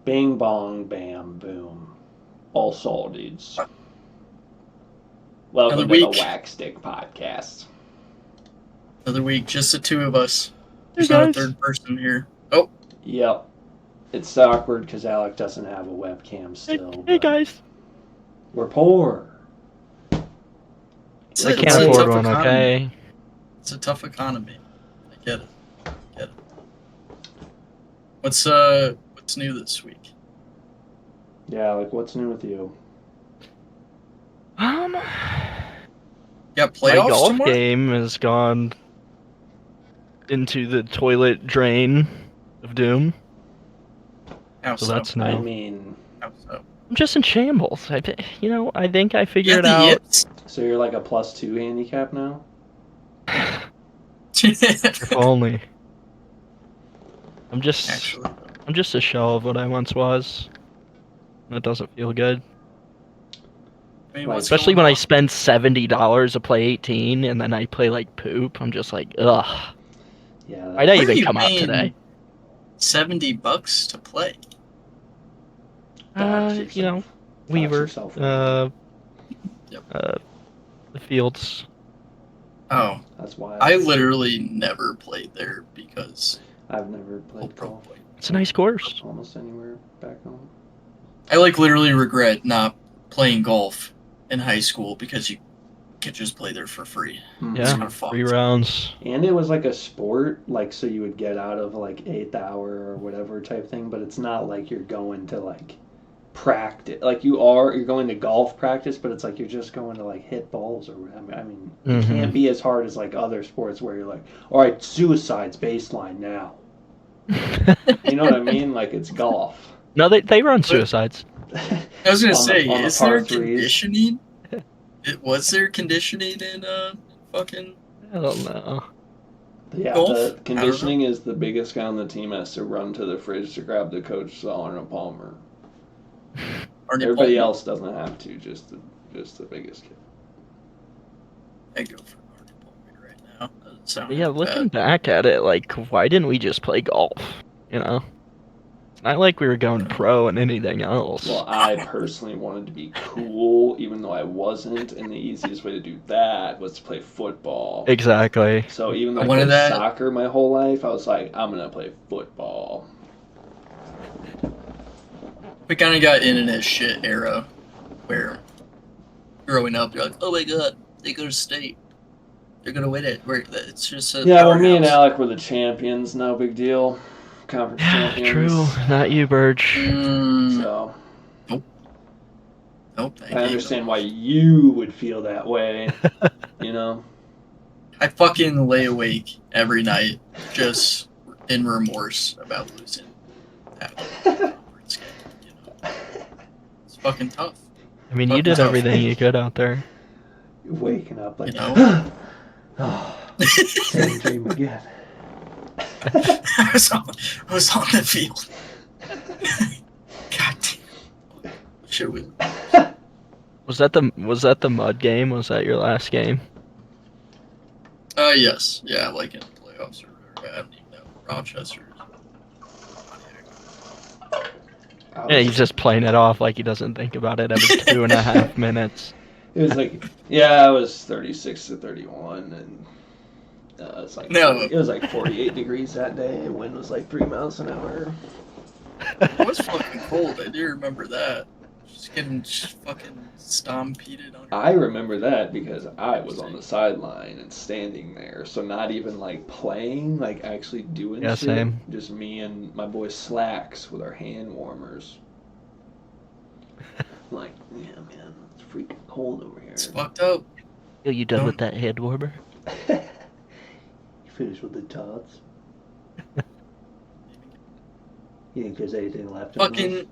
Bing bong bam boom. All Saul dudes. Welcome Another to the week. Wax Stick Podcast. Another week, just the two of us. Hey There's not a guys. third person here. Oh, Yep. It's awkward because Alec doesn't have a webcam still. Hey but guys. We're poor. it's I a, can't it's a afford tough one, economy. okay? It's a tough economy. I get it. What's new this week? Yeah, like what's new with you? Got My playoffs golf tomorrow? game has gone into the toilet drain of doom. How So so? that's I new. mean, How so? I'm just in shambles. I think I You figured got the out. yips? so you're like a +2 handicap now? If only. I'm just Actually, a shell of what I once was. That doesn't feel good. I mean, Like- what's Especially going when I on? spend $70 to play 18 and then I play like poop. I'm just like, ugh. Yeah. Why'd I What are even you come out paying today? $70 to play. Dox yourself. Dox Weaver, yourself, Randy. Yep. The fields. Oh, That's why I literally never played there because I've never played golf It's a nice course. almost anywhere back home. I literally regret not playing golf in high school because you could just play there for free. It's Yeah, kinda fucked. 3 rounds. And it was like a sport, like so you would get out of like 8th hour or whatever type thing, but it's not like you're going to like practice. Like you're going to golf practice, but it's like you're just going to like hit balls or whatever. I mean, it can't be as hard as like other sports where you're like, all right, suicide's baseline now. You know what I mean? Like it's golf. No, they run suicides. I was gonna On the- say, on the is par there threes. conditioning? Was there conditioning in fucking? I don't know. Yeah, Golf? the conditioning is the biggest guy on the team has to run to the fridge to grab the coach's Arnold Palmer. Arnie Everybody Palmer? else doesn't have to, just the biggest kid. I go for Arnie Palmer right now. Doesn't sound But yeah, half looking bad. back at it, like, why didn't we just play golf? You know? It's not like we were going pro and anything else. Well, I personally wanted to be cool, even though I wasn't, and the easiest way to do that was to play football. Exactly. So even though I I wanted played that. soccer my whole life, I was like, I'm gonna play football. We kind of got internet shit era where growing up, you're like, oh my god, they go to state. They're gonna win it. It's just a Yeah, well, me and powerhouse. Alec were the champions, no big deal. Conference Yeah, champions. true. Not you, Burge. So Nope. that I game understand don't- why you would feel that way. You know. I fucking lay awake every night just in remorse about losing that conference game. You know? It's fucking tough. I mean, you Fucking did tough. everything you could out there. You're waking up like, You know? oh, same dream again. I was on the field. God damn. Shit was. Was that the mud game? Was that your last game? Yes. Yeah, like in the playoffs or whatever. I don't even know. Rochester. Yeah, he's just playing it off like he doesn't think about it every 2.5 minutes. It was like, yeah, it was 36-31, and it's like No. it was like 48 degrees that day, and wind was like 3 miles an hour. It was fucking cold. I do remember that. Just getting fucking stompeded on. I remember that because I was on the sideline and standing there, so not even like playing, like actually doing Yeah, shit. same. Just me and my boy Slacks with our hand warmers. Like, yeah, man, it's freaking cold over here. It's fucked up. Yo, you done with that head warmer? You finished with the tots? You think there's anything left in those? Fucking.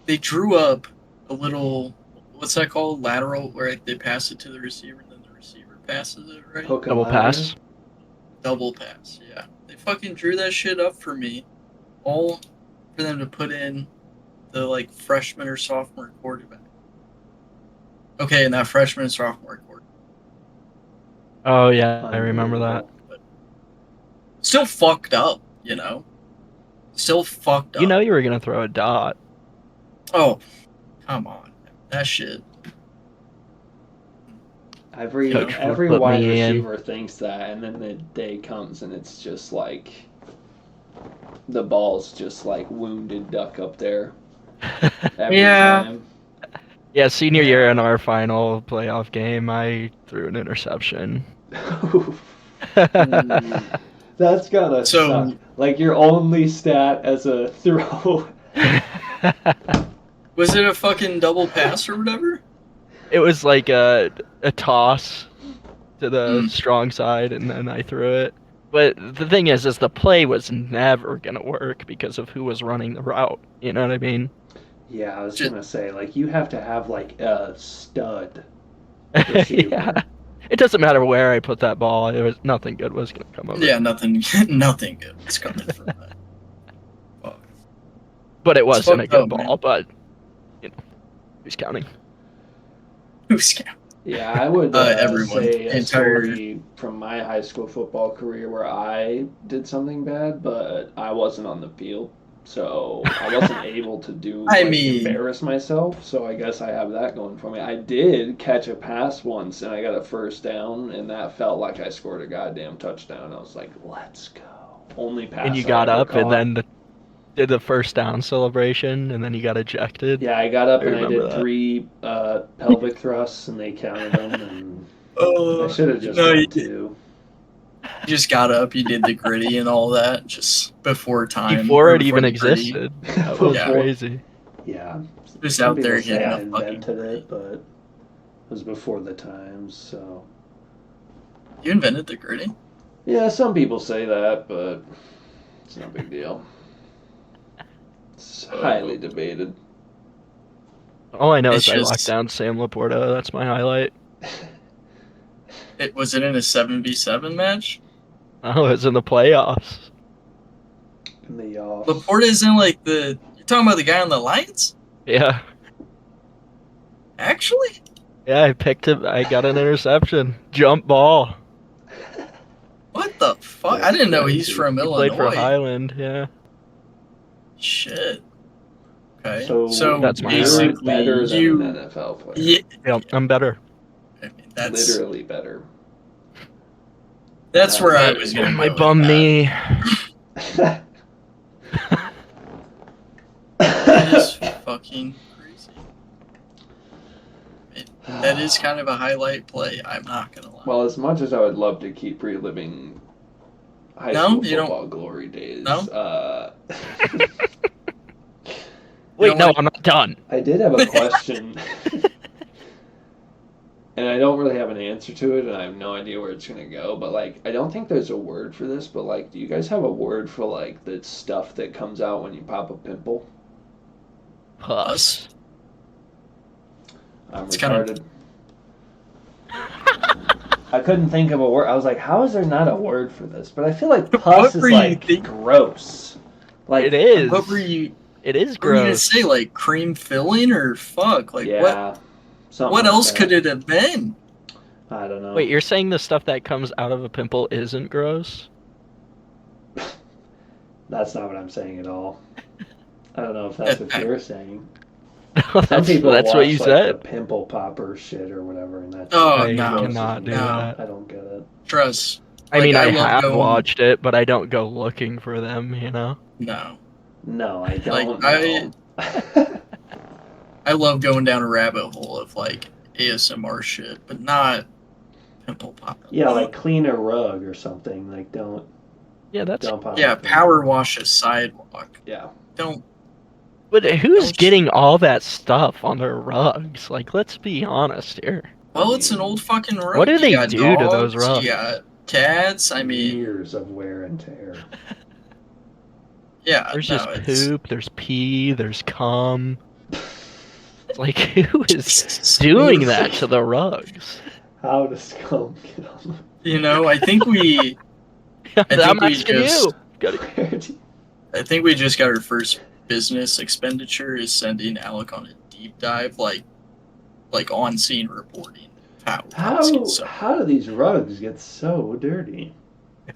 They drew up a little. What's that called? Lateral, where they pass it to the receiver and then the receiver passes it, right? Hook and Double ladder? pass? Double pass, yeah. They fucking drew that shit up for me. All for them to put in the, like, freshman or sophomore quarterback. Okay, and that freshman and sophomore quarterback. Oh yeah, I remember that. Unbelievable. Still fucked up, you know? Still fucked up. You know you were gonna throw a dot. Oh, come on. That shit. Every Coach would every put wide me in. receiver thinks that, and then the day comes and it's just like the ball's just like wounded duck up there every Yeah. time. Yeah, senior Yeah. year in our final playoff game, I threw an interception. That's gotta So- suck. Like your only stat as a throw. Was it a fucking double pass or whatever? It was like a toss to the Mm. strong side, and then I threw it. But the thing is the play was never gonna work because of who was running the route. You know what I mean? Yeah, I was Just- gonna say like you have to have like a stud receiver. Yeah. It doesn't matter where I put that ball. It was nothing good was gonna come of it. Yeah, nothing good was coming from that. Fuck. But it It's wasn't a fucked good up, man. ball. But you know, who's counting? Who's scared? Yeah, I would Everyone. say a Entire- story from my high school football career where I did something bad, but I wasn't on the field, so I wasn't able to do I like, mean- embarrass myself. So I guess I have that going for me. I did catch a pass once, and I got a first down, and that felt like I scored a goddamn touchdown. I was like, "Let's go!" Only pass. And you I got ever up and caught. then did the first down celebration, and then you got ejected. Yeah, I got up I and I remember did that. 3 pelvic thrusts, and they counted them, and I should have just no, done you 2. You just got up, you did the gritty and all that just before time. Before or it even the gritty. existed. That was Yeah. crazy. Yeah. Just Some out there people say hitting I a fucking invented gritty. it, but it was before the times, so. You invented the gritty? Yeah, some people say that, but it's no big deal. It's highly debated. All I know It's is I just- locked down Sam Laporta. That's my highlight. Was it in a 7v7 match? Oh, it's in the playoffs. In the off. Laporta's in like the. You're talking about the guy on the Lions? Yeah. Actually? Yeah, I picked him. I got an interception. Jump ball. What the fuck? That's I didn't know he's crazy. from He Illinois. played for Highland, yeah. Shit. Okay. So, That's my you're basically, better than you. an NFL player. Yeah, Yep, I'm better. I mean, that's Literally better. where I was gonna My go with bum that. knee. That is fucking crazy. That is kind of a highlight play. I'm not gonna lie. Well, as much as I would love to keep reliving high No, school you don't- football glory days, No? Wait, know no, what? I'm not done. I did have a question, and I don't really have an answer to it, and I have no idea where it's gonna go. But like, I don't think there's a word for this. But like, do you guys have a word for like the stuff that comes out when you pop a pimple? Puss. I'm It's kind retarded. I couldn't think of a word. I was like, how is there not a word for this? But I feel like What pus is were you like thinking? gross. Like It is. What were you? It is What were you gonna gross. say? Like cream filling or fuck? Like yeah. Something what like else that. could it have been? I don't know. Wait, you're saying the stuff that comes out of a pimple isn't gross? That's not what I'm saying at all. I don't know if that's what you're saying. No, Some people that's what watch, you like, said. the pimple popper shit or whatever, and that's Oh, just no. grosses Cannot me do out. that. I don't get it. Trust. I mean, I love have going- watched it, but I don't go looking for them, you know? No, No, I Like, don't know. I love going down a rabbit hole of like ASMR shit, but not pimple pop. Yeah, like clean a rug or something. Like don't Yeah, that's... dump on. Yeah, a pimple. power wash a sidewalk. Yeah. Don't. But who's Don't- getting all that stuff on their rugs? Like, let's be honest here. Well, it's an old fucking rug. What do You they got do to those dogs, rugs? You got cats. I mean, Years of wear and tear. yeah. There's no, just it's- poop, there's pee, there's cum. It's like, who is it's doing smooth. that to the rugs? How does scum get on You know, I think we. I'm think we asking just- you. Gotta- the I think we just got our first business expenditure is sending Alec on a deep dive, like on scene reporting. How How houses get so- how do these rugs get so dirty?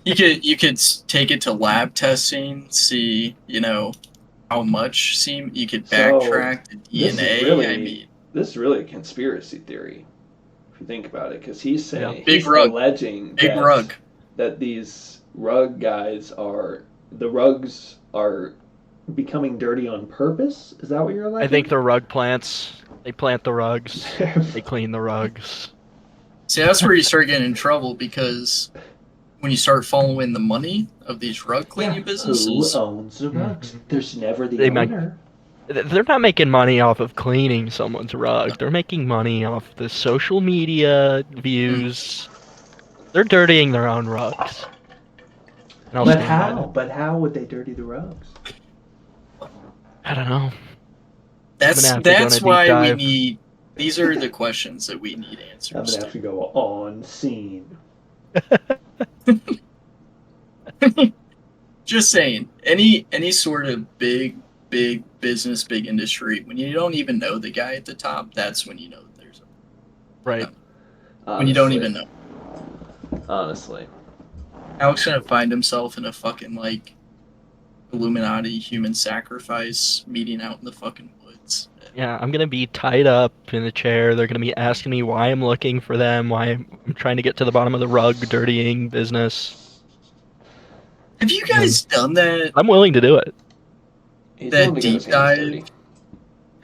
You could take it to lab testing, see, how much seem you could So backtrack to this is DNA. I really mean, this is really a conspiracy theory if you think about it, because he's Yeah. saying big he's rug, alleging big rug. that these rug guys are the rugs are becoming dirty on purpose. Is that what you're I think alleging? the rug plants. They plant the rugs. They clean the rugs. See, that's where you start getting in trouble because when you start following the money of these rug Yeah, cleaning who businesses, owns the rugs? Mhm. There's never the They make. owner. They're not making money off of cleaning someone's rug. They're making money off the social media mm, views. They're dirtying their own rugs. And I'll But stand by how? that. But how would they dirty the rugs? I don't know. I'm gonna that's have to go on a that's deep why we dive. need. These are the questions that we need I'm answers gonna have to go on scene. to. Just saying, any sort of big business, big industry, when you don't even know the guy at the top, that's when you know there's a, Right. when you don't Honestly, even know. honestly, Alex gonna find himself in a fucking like Illuminati human sacrifice meeting out in the fucking woods. Yeah, I'm gonna be tied up in a chair. They're gonna be asking me why I'm looking for them, why I'm trying to get to the bottom of the rug dirtying business. Have you And guys done that I'm willing to do it. he's willing that to get his deep hands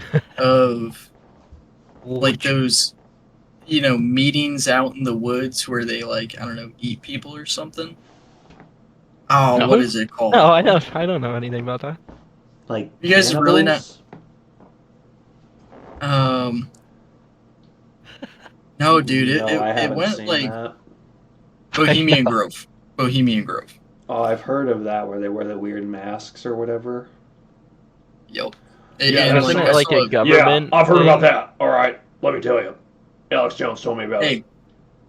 dive dirty. of like Which, those meetings out in the woods where they like, I don't know, eat people or something? Oh, what no, is it called? no, I don't know anything about that. Like You guys are really not. cannibals? Um, no, dude, it, No, it, I it haven't went seen like that. Bohemian Grove. Bohemian Grove. Oh, I've heard of that where they wear the weird masks or whatever. Yep. Yeah, And that's like Isn't some- it I like a saw. Yeah, government I've heard about thing? that. All right, let me tell you. Alex Jones told me about it,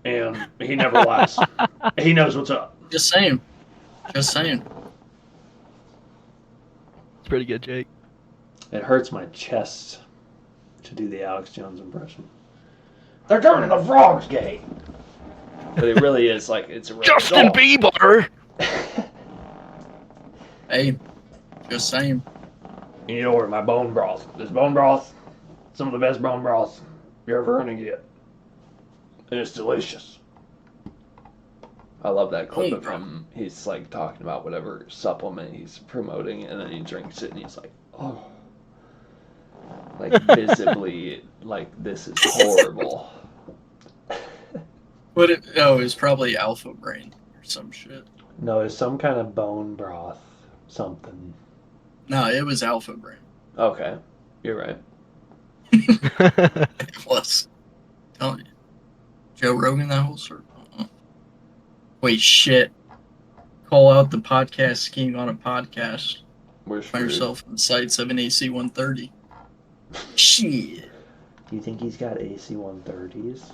Hey, and he never lies. He knows what's up. just saying. Just saying. It's pretty good, Jake. It hurts my chest to do the Alex Jones impression. They're turning the frogs gay. But it really is like it's a real Justin Bieber. Hey, just saying. You know where my bone broth? This bone broth, some of the best bone broth you're ever gonna get, and it's delicious. I love that clip Bone of broth. him. He's like talking about whatever supplement he's promoting, and then he drinks it, and he's like, "Oh, like visibly, like this is horrible." But it was probably Alpha Brain or some shit. No, it's some kind of bone broth, something. No, it was Alpha Brain. Okay, you're right. It was. Telling you. Joe Rogan, that whole sort. Wait, shit. Call out the podcast king on a podcast. We're Find screwed. yourself in the sights of an AC 130. Shit. You think he's got AC 130s?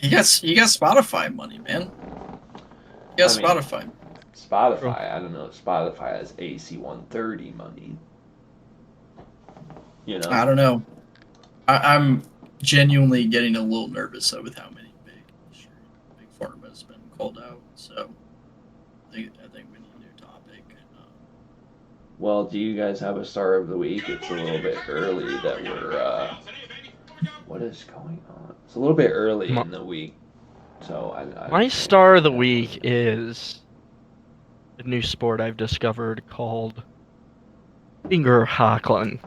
You got Spotify money, man. You got I mean- Spotify. Spotify, I don't know. Spotify has AC 130 money. You know? I don't know. I'm genuinely getting a little nervous though with how many big pharma has been called out. So I think we need a new topic. Well, do you guys have a star of the week? It's a little bit early that we're. What is going on? It's a little bit early in the week, so I My star of the week is a new sport I've discovered called finger hackling.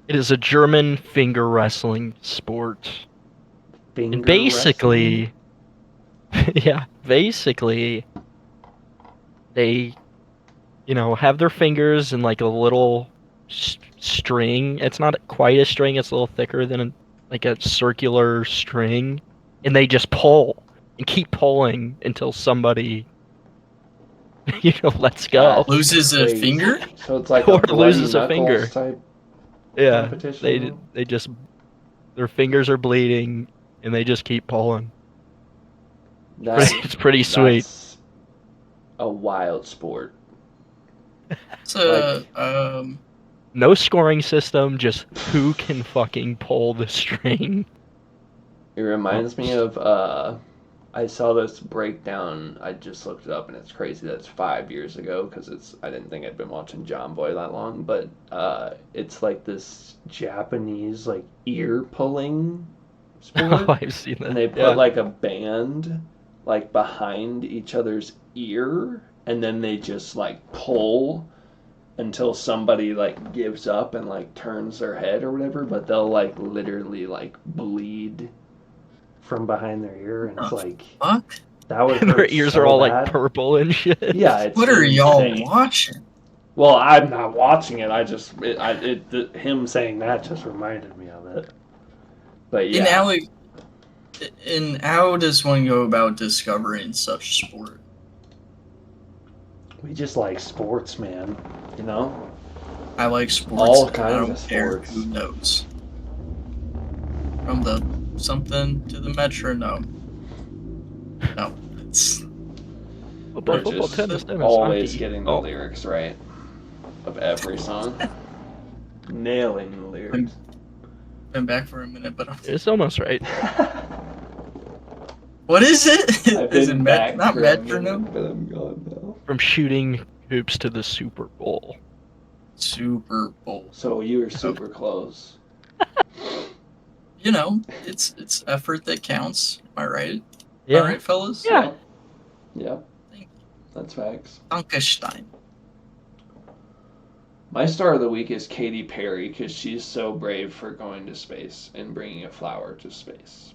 It is a German finger wrestling sport. finger And basically, yeah, basically, they, have their fingers in like a little string. It's not quite a string, it's a little thicker than like a circular string. And they just pull and keep pulling until somebody, lets go. Loses a Wait, finger? So it's like Or a bloody loses a knuckles finger. type Yeah, competition. they just, their fingers are bleeding and they just keep pulling. It's pretty sweet. That's a wild sport. So No scoring system, just who can fucking pull the string. It reminds me of I saw this breakdown. I just looked it up, and it's crazy that it's 5 years ago because I didn't think I'd been watching John Boy that long, but it's like this Japanese like ear pulling Oh, sport, I've seen and that. they put like a band like behind each other's ear, and then they just like pull until somebody like gives up and like turns their head or whatever, but they'll like literally like bleed from behind their ear, and it's like Fuck? that would Their hurt ears so are all like bad. purple and shit. Yeah, it's What are y'all insane. watching? Well, I'm not watching it. Him saying that just reminded me of it. But And yeah, Alec, and how does one go about discovering such sport? we just like sports, man. You know, I like sports. all And I kinds don't of care sports. who knows. From the something to the metronome. No, it's Football, We're football, just tennis, tennis, always hockey. getting the lyrics right of every song, nailing the lyrics. been back for a minute, but It's almost right. what is it? I've Is it been back not for metronome? a minute, but I'm gone now. From shooting hoops to the Super Bowl. Super Bowl. So you were super close. You know, it's effort that counts. Am I right? Yeah. All right, fellas. Yeah. Yep. Thank you. That's facts. Dankeschön. My star of the week is Katy Perry because she's so brave for going to space and bringing a flower to space.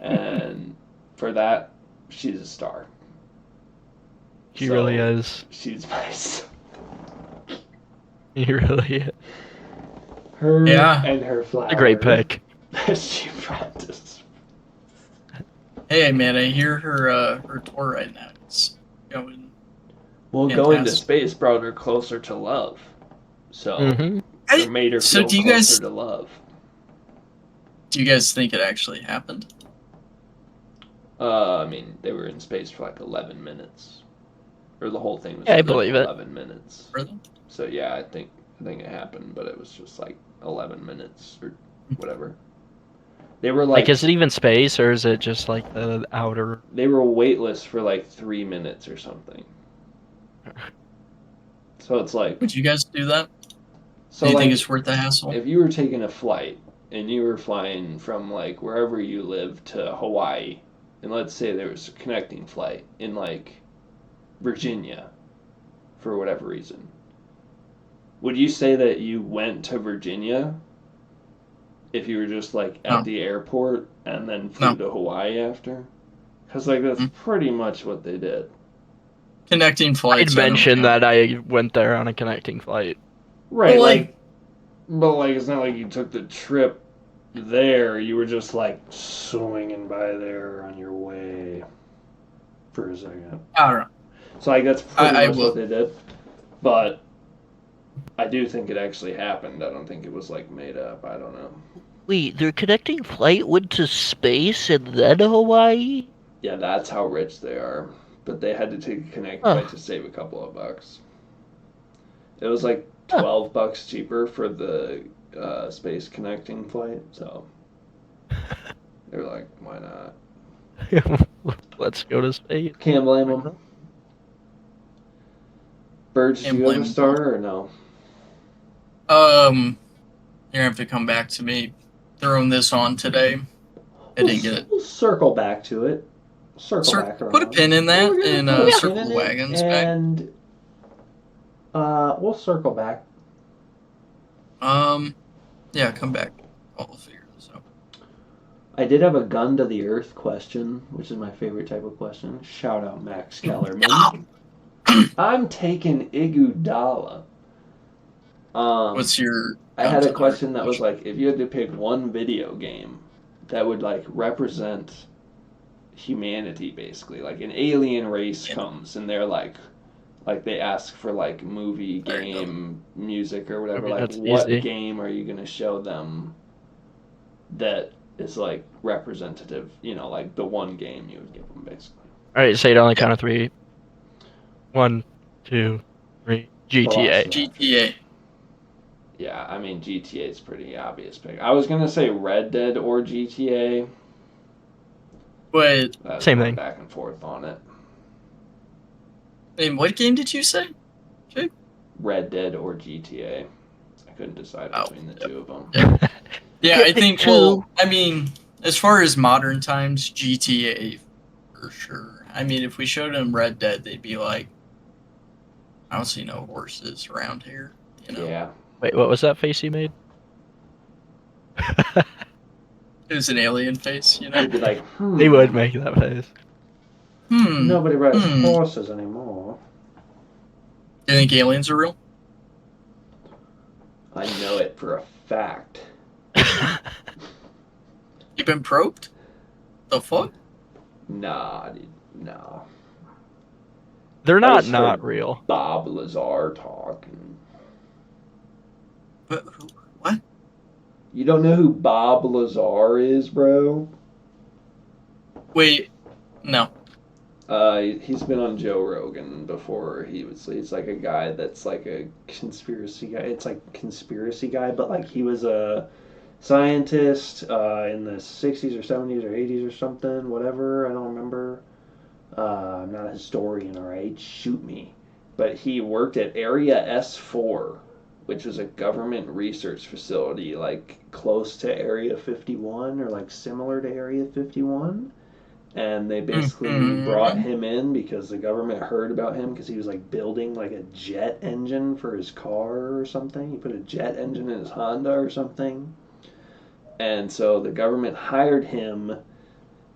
And for that, she's a star. He really is. She's nice. He really is. Her Yeah. and her flower. A great pick. She practiced. Hey man, I hear her tour right now. It's going. Well, going to Fantastic. space brought her closer to love. So Mm-hmm. it made her So feel do you closer guys- to love. Do you guys think it actually happened? I mean, they were in space for like 11 minutes. Or the whole thing was Yeah, I like believe it. 11 minutes. Really? So yeah, I think it happened, but it was just like 11 minutes or whatever. They were Like, is it even space, or is it just like the outer? they were weightless for like 3 minutes or something. So it's like, Would you guys do that? so do you like, think it's worth the hassle? if you were taking a flight and you were flying from like wherever you live to Hawaii, and let's say there was a connecting flight in like Virginia for whatever reason, would you say that you went to Virginia if you were just like at No. the airport and then flew to Hawaii after? Because like that's pretty much what they did. Connecting flights. I'd mention that I went there on a connecting flight. Right, Well, but like it's not like you took the trip there. You were just like swinging by there on your way for a second. I don't know. So like that's pretty I much will- what they did. But I do think it actually happened. I don't think it was like made up. I don't know. Wait, their connecting flight went to space and then Hawaii? Yeah, that's how rich they are. But they had to take a connect Huh. flight to save a couple of bucks. It was like Huh. $12 cheaper for the space connecting flight. So they were like, why not? Let's go to space. Can't blame them. Birds, do Can't you have blame a 'em. starter or no? You're gonna have to come back to me. Throwing this on today. I didn't get it. We'll circle back to it. Circle back around. Put a pin in that We're gonna and put a pin circle in the it, wagons back. and we'll circle back. Yeah, come back. I'll figure this out. I did have a gun to the earth question, which is my favorite type of question. Shout out Max Kellerman. I'm taking Iguodala. What's your? I had a question that was like, if you had to pick one video game that would like represent humanity, basically, like an alien race comes and they're like they ask for like movie, game, music, or whatever. Like, That's what easy. game are you gonna show them that is like representative? You know, like the one game you would give them, basically. All right, say it on the count of 3. 1, 2, 3. GTA. GTA. Yeah, I mean GTA is pretty obvious pick. I was gonna say Red Dead or GTA. But I was Same going thing. back and forth on it. in what game did you say? Jake? Red Dead or GTA. I couldn't decide Oh, between the yep. two of them. Yep. Yeah, I Get think. two. Well, I mean, as far as modern times, GTA for sure. I mean, if we showed them Red Dead, they'd be like, "I don't see no horses around here." You know, Yeah. Wait, what was that face you made? it was an alien face. You know. They'd be like, They would make that face. nobody rides Hmm. horses anymore. Do you think aliens are real? I know it for a fact. You've been probed? The fuck? Nah, dude, no. They're I not just heard real. Bob Lazar talking. But what? You don't know who Bob Lazar is, bro? Wait, no. He's been on Joe Rogan before. He's like a guy that's like a conspiracy guy. It's like conspiracy guy, but like he was a scientist in the 60s or 70s or 80s or something, whatever. I don't remember. I'm not a historian, all right? Shoot me. But he worked at Area S4, which is a government research facility like close to Area 51 or like similar to Area 51. And they basically brought Mm-hmm. him in because the government heard about him because he was like building like a jet engine for his car or something. He put a jet engine in his Honda or something. And so the government hired him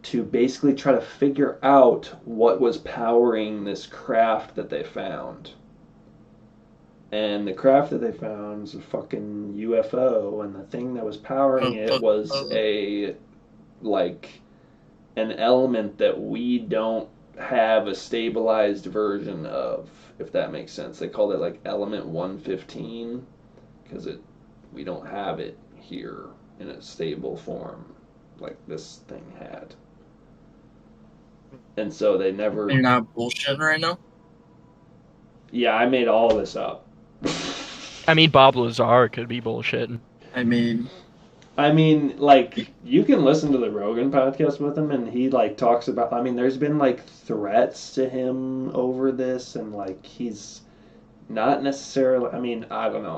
to basically try to figure out what was powering this craft that they found. And the craft that they found was a fucking UFO, and the thing that was powering it was a like an element that we don't have a stabilized version of, if that makes sense. They called it like element 115 because we don't have it here in a stable form like this thing had. And so they never. You're not bullshitting right now? Yeah, I made all this up. I mean, Bob Lazar could be bullshitting. I mean, like you can listen to the Rogan podcast with him, and he like talks about. I mean, there's been like threats to him over this, and like he's not necessarily. I mean, I don't know.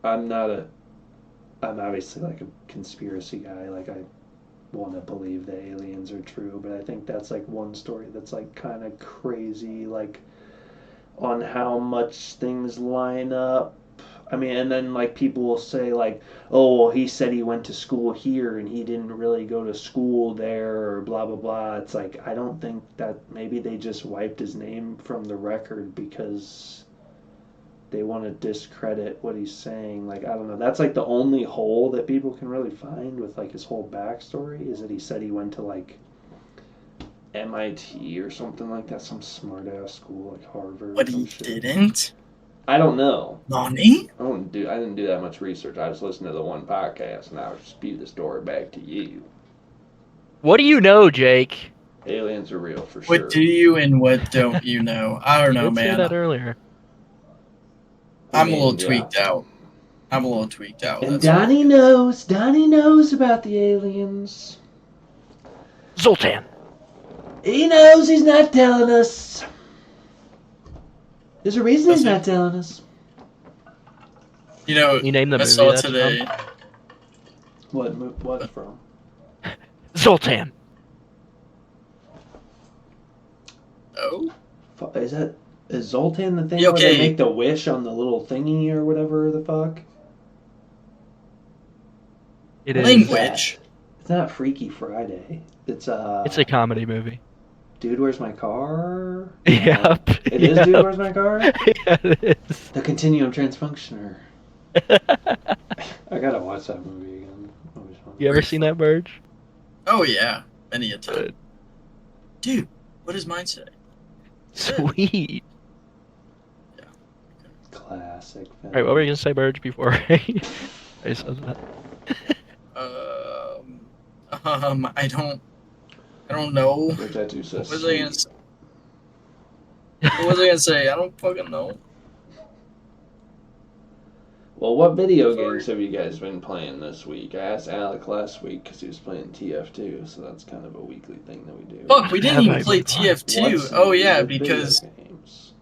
I'm not a. I'm obviously like a conspiracy guy. Like I want to believe the aliens are true, but I think that's like one story that's like kind of crazy. Like on how much things line up. I mean, and then like people will say like, "Oh, well, he said he went to school here and he didn't really go to school there," or blah blah blah. It's like I don't think that maybe they just wiped his name from the record because they want to discredit what he's saying. Like I don't know. That's like the only hole that people can really find with like his whole backstory is that he said he went to like MIT or something like that, some smart ass school like Harvard. but or some he shit. didn't? I don't know. Nani? I didn't do that much research. I just listened to the one podcast, and I would spew the story back to you. What do you know, Jake? Aliens are real for sure. What do you and what don't you know? I don't You know, did say man. that earlier. I'm a little tweaked out. And Donnie knows. Donnie knows about the aliens. Zoltan. He knows he's not telling us. There's a reason he's not telling us. You know, You named the I movie saw that's today. What from? Zoltan. Oh, Is Zoltan the thing Yeah, where they okay. make the wish on the little thingy or whatever the fuck? It What is. is Language. that? It's not Freaky Friday. It's a comedy movie. Dude, Where's My Car? Yep. It is Dude, Where's My Car? Yeah, it is. The Continuum Transfunctioner. I gotta watch that movie again. You ever seen that, Burge? Oh yeah, many a time. Good. Dude, what does mine say? Sweet. Yeah. Classic film. Alright, what were you gonna say, Burge, before I said that? I don't know. Your tattoo says What was I gonna say? What was I gonna say? I don't fucking know. Well, what video games have you guys been playing this week? I asked Alec last week because he was playing TF2, so that's kind of a weekly thing that we do. Fuck, we didn't Have even I play been playing? TF2. What's Oh new yeah, with video because games?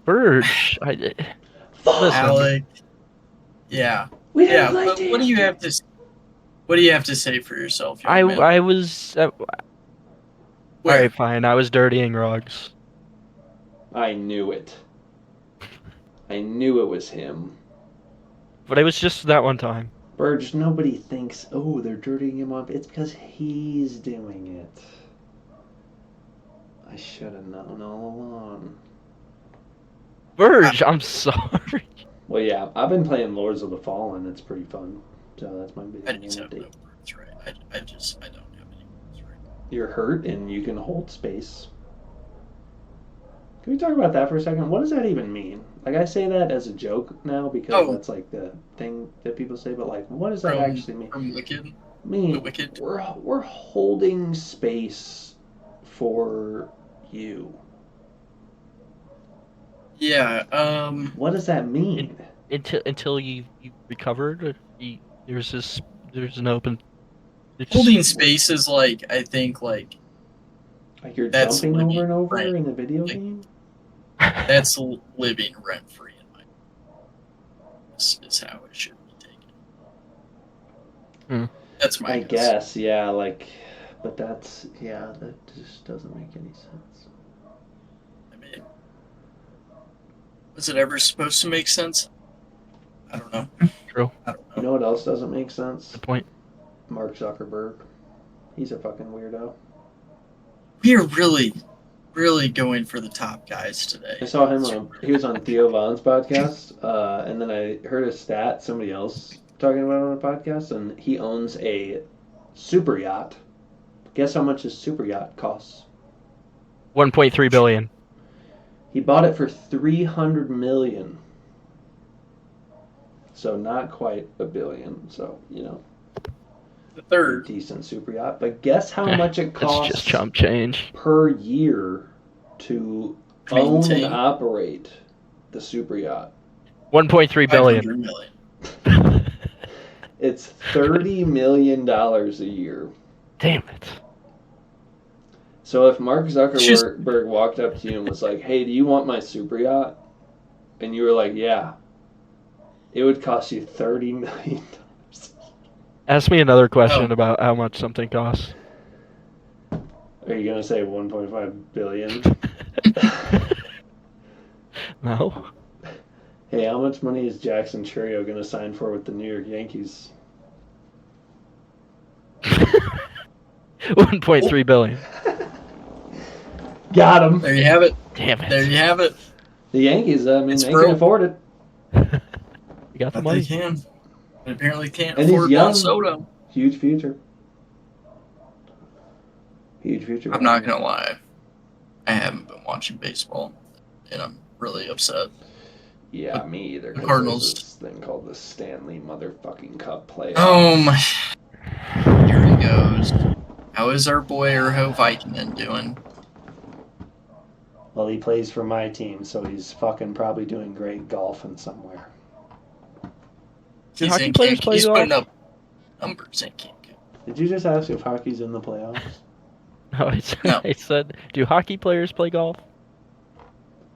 Burge. Listen. Alec. Yeah, We yeah. haven't played But what do you TF2. have to? What do you have to say for yourself, young I man? I was all Where? right. Fine. I was dirtying rugs. I knew it. I knew it was him. But it was just that one time. Burge, nobody thinks, oh, they're dirtying him up. It's because he's doing it. I should have known all along. Burge, I'm sorry. Well, yeah, I've been playing Lords of the Fallen. It's pretty fun. So that's my video I game just have no update. words, right? I don't have any words, right? You're hurt and you can hold space. Can we talk about that for a second? What does that even mean? Like, I say that as a joke now because that's like the thing that people say, but like, what does that actually mean? From Wicked. I mean, The Wicked. we're holding space for you. Yeah. What does that mean? Until you recovered, there's an open. Holding space is like I think like Like you're that's jumping over and over living in a video like- game? that's living rent free in my. This is how it should be taken. That's my I guess. guess, yeah, like, but that's, yeah, that just doesn't make any sense. I mean, was it ever supposed to make sense? I don't know. True. I don't You know. know what else doesn't make sense? Good point. Mark Zuckerberg. He's a fucking weirdo. We are really going for the top guys today. I saw him he was on Theo Vaughn's podcast, and then I heard a stat, somebody else talking about it on a podcast, and he owns a super yacht. Guess how much his super yacht costs? 1.3 billion. He bought it for $300 million. So not quite a billion. So, you know, The a third. decent super yacht. But guess how much it It's costs just chump change. per year to own Maintain. and operate the super yacht? 1.3 billion. 500 million. It's $30 million a year. Damn it. So if Mark Zuckerberg Just- walked up to you and was like, hey, do you want my super yacht? And you were like, yeah. It would cost you $30 million. Ask me another question Oh. about how much something costs. Are you going to say 1.5 billion? No. Hey, how much money is Jackson Churio going to sign for with the New York Yankees? 1.3 billion. Got him. There you have it. Damn it. There you have it. The Yankees, I mean, It's they broke. can afford it. You got the But money. they can. But apparently can't And he's afford young. Juan Soto. Huge future. Huge future. I'm not gonna lie. I haven't been watching baseball, and I'm really upset. Yeah, me either. 'Cause Cardinals. there's this thing called the Stanley motherfucking Cup playoffs. Oh my! Here he goes. How is our boy Urho Vikinen doing? Well, he plays for my team, so he's fucking probably doing great golfing somewhere. Do hockey players play He's golf? putting up numbers in Cancun. Did you just ask if hockey's in the playoffs? No, No. I said, do hockey players play golf?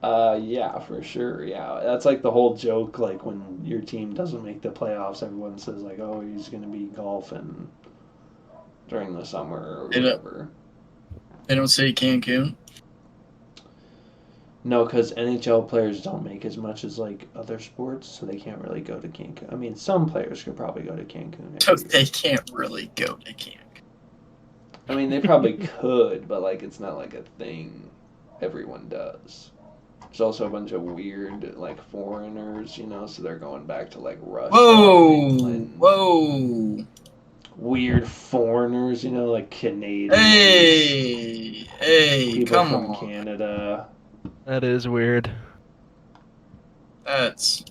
Yeah, for sure. Yeah, that's like the whole joke. Like when your team doesn't make the playoffs, everyone says like, "Oh, he's gonna be golfing during the summer or They don't- whatever." They don't say Cancun. No, because NHL players don't make as much as like other sports, so they can't really go to Cancun. I mean, some players could probably go to Cancun. So every year. they can't really go to Cancun. I mean, they probably could, but like it's not like a thing everyone does. There's also a bunch of weird like foreigners, you know, so they're going back to like Russia. Whoa! England. Whoa! Weird foreigners, you know, like Canadians. Hey! People Come from on. Canada. That is weird. That's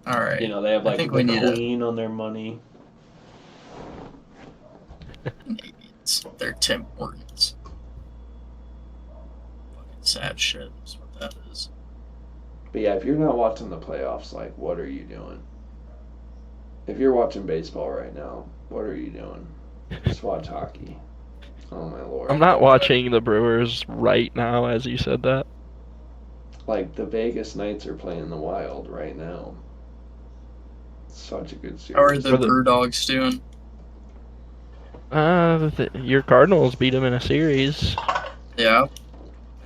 all right. You know, they have I like think we the need a- Queen on their money. Canadians. They're Tim Hortons. Fucking sad shit is what that is. But yeah, if you're not watching the playoffs, like, what are you doing? If you're watching baseball right now, what are you doing? Just watch hockey. Oh my lord. I'm not watching the Brewers right now, as you said that. Like, the Vegas Knights are playing the Wild right now. Such a good series. How are the Or the- Brew Dogs doing? Your Cardinals beat them in a series. Yeah.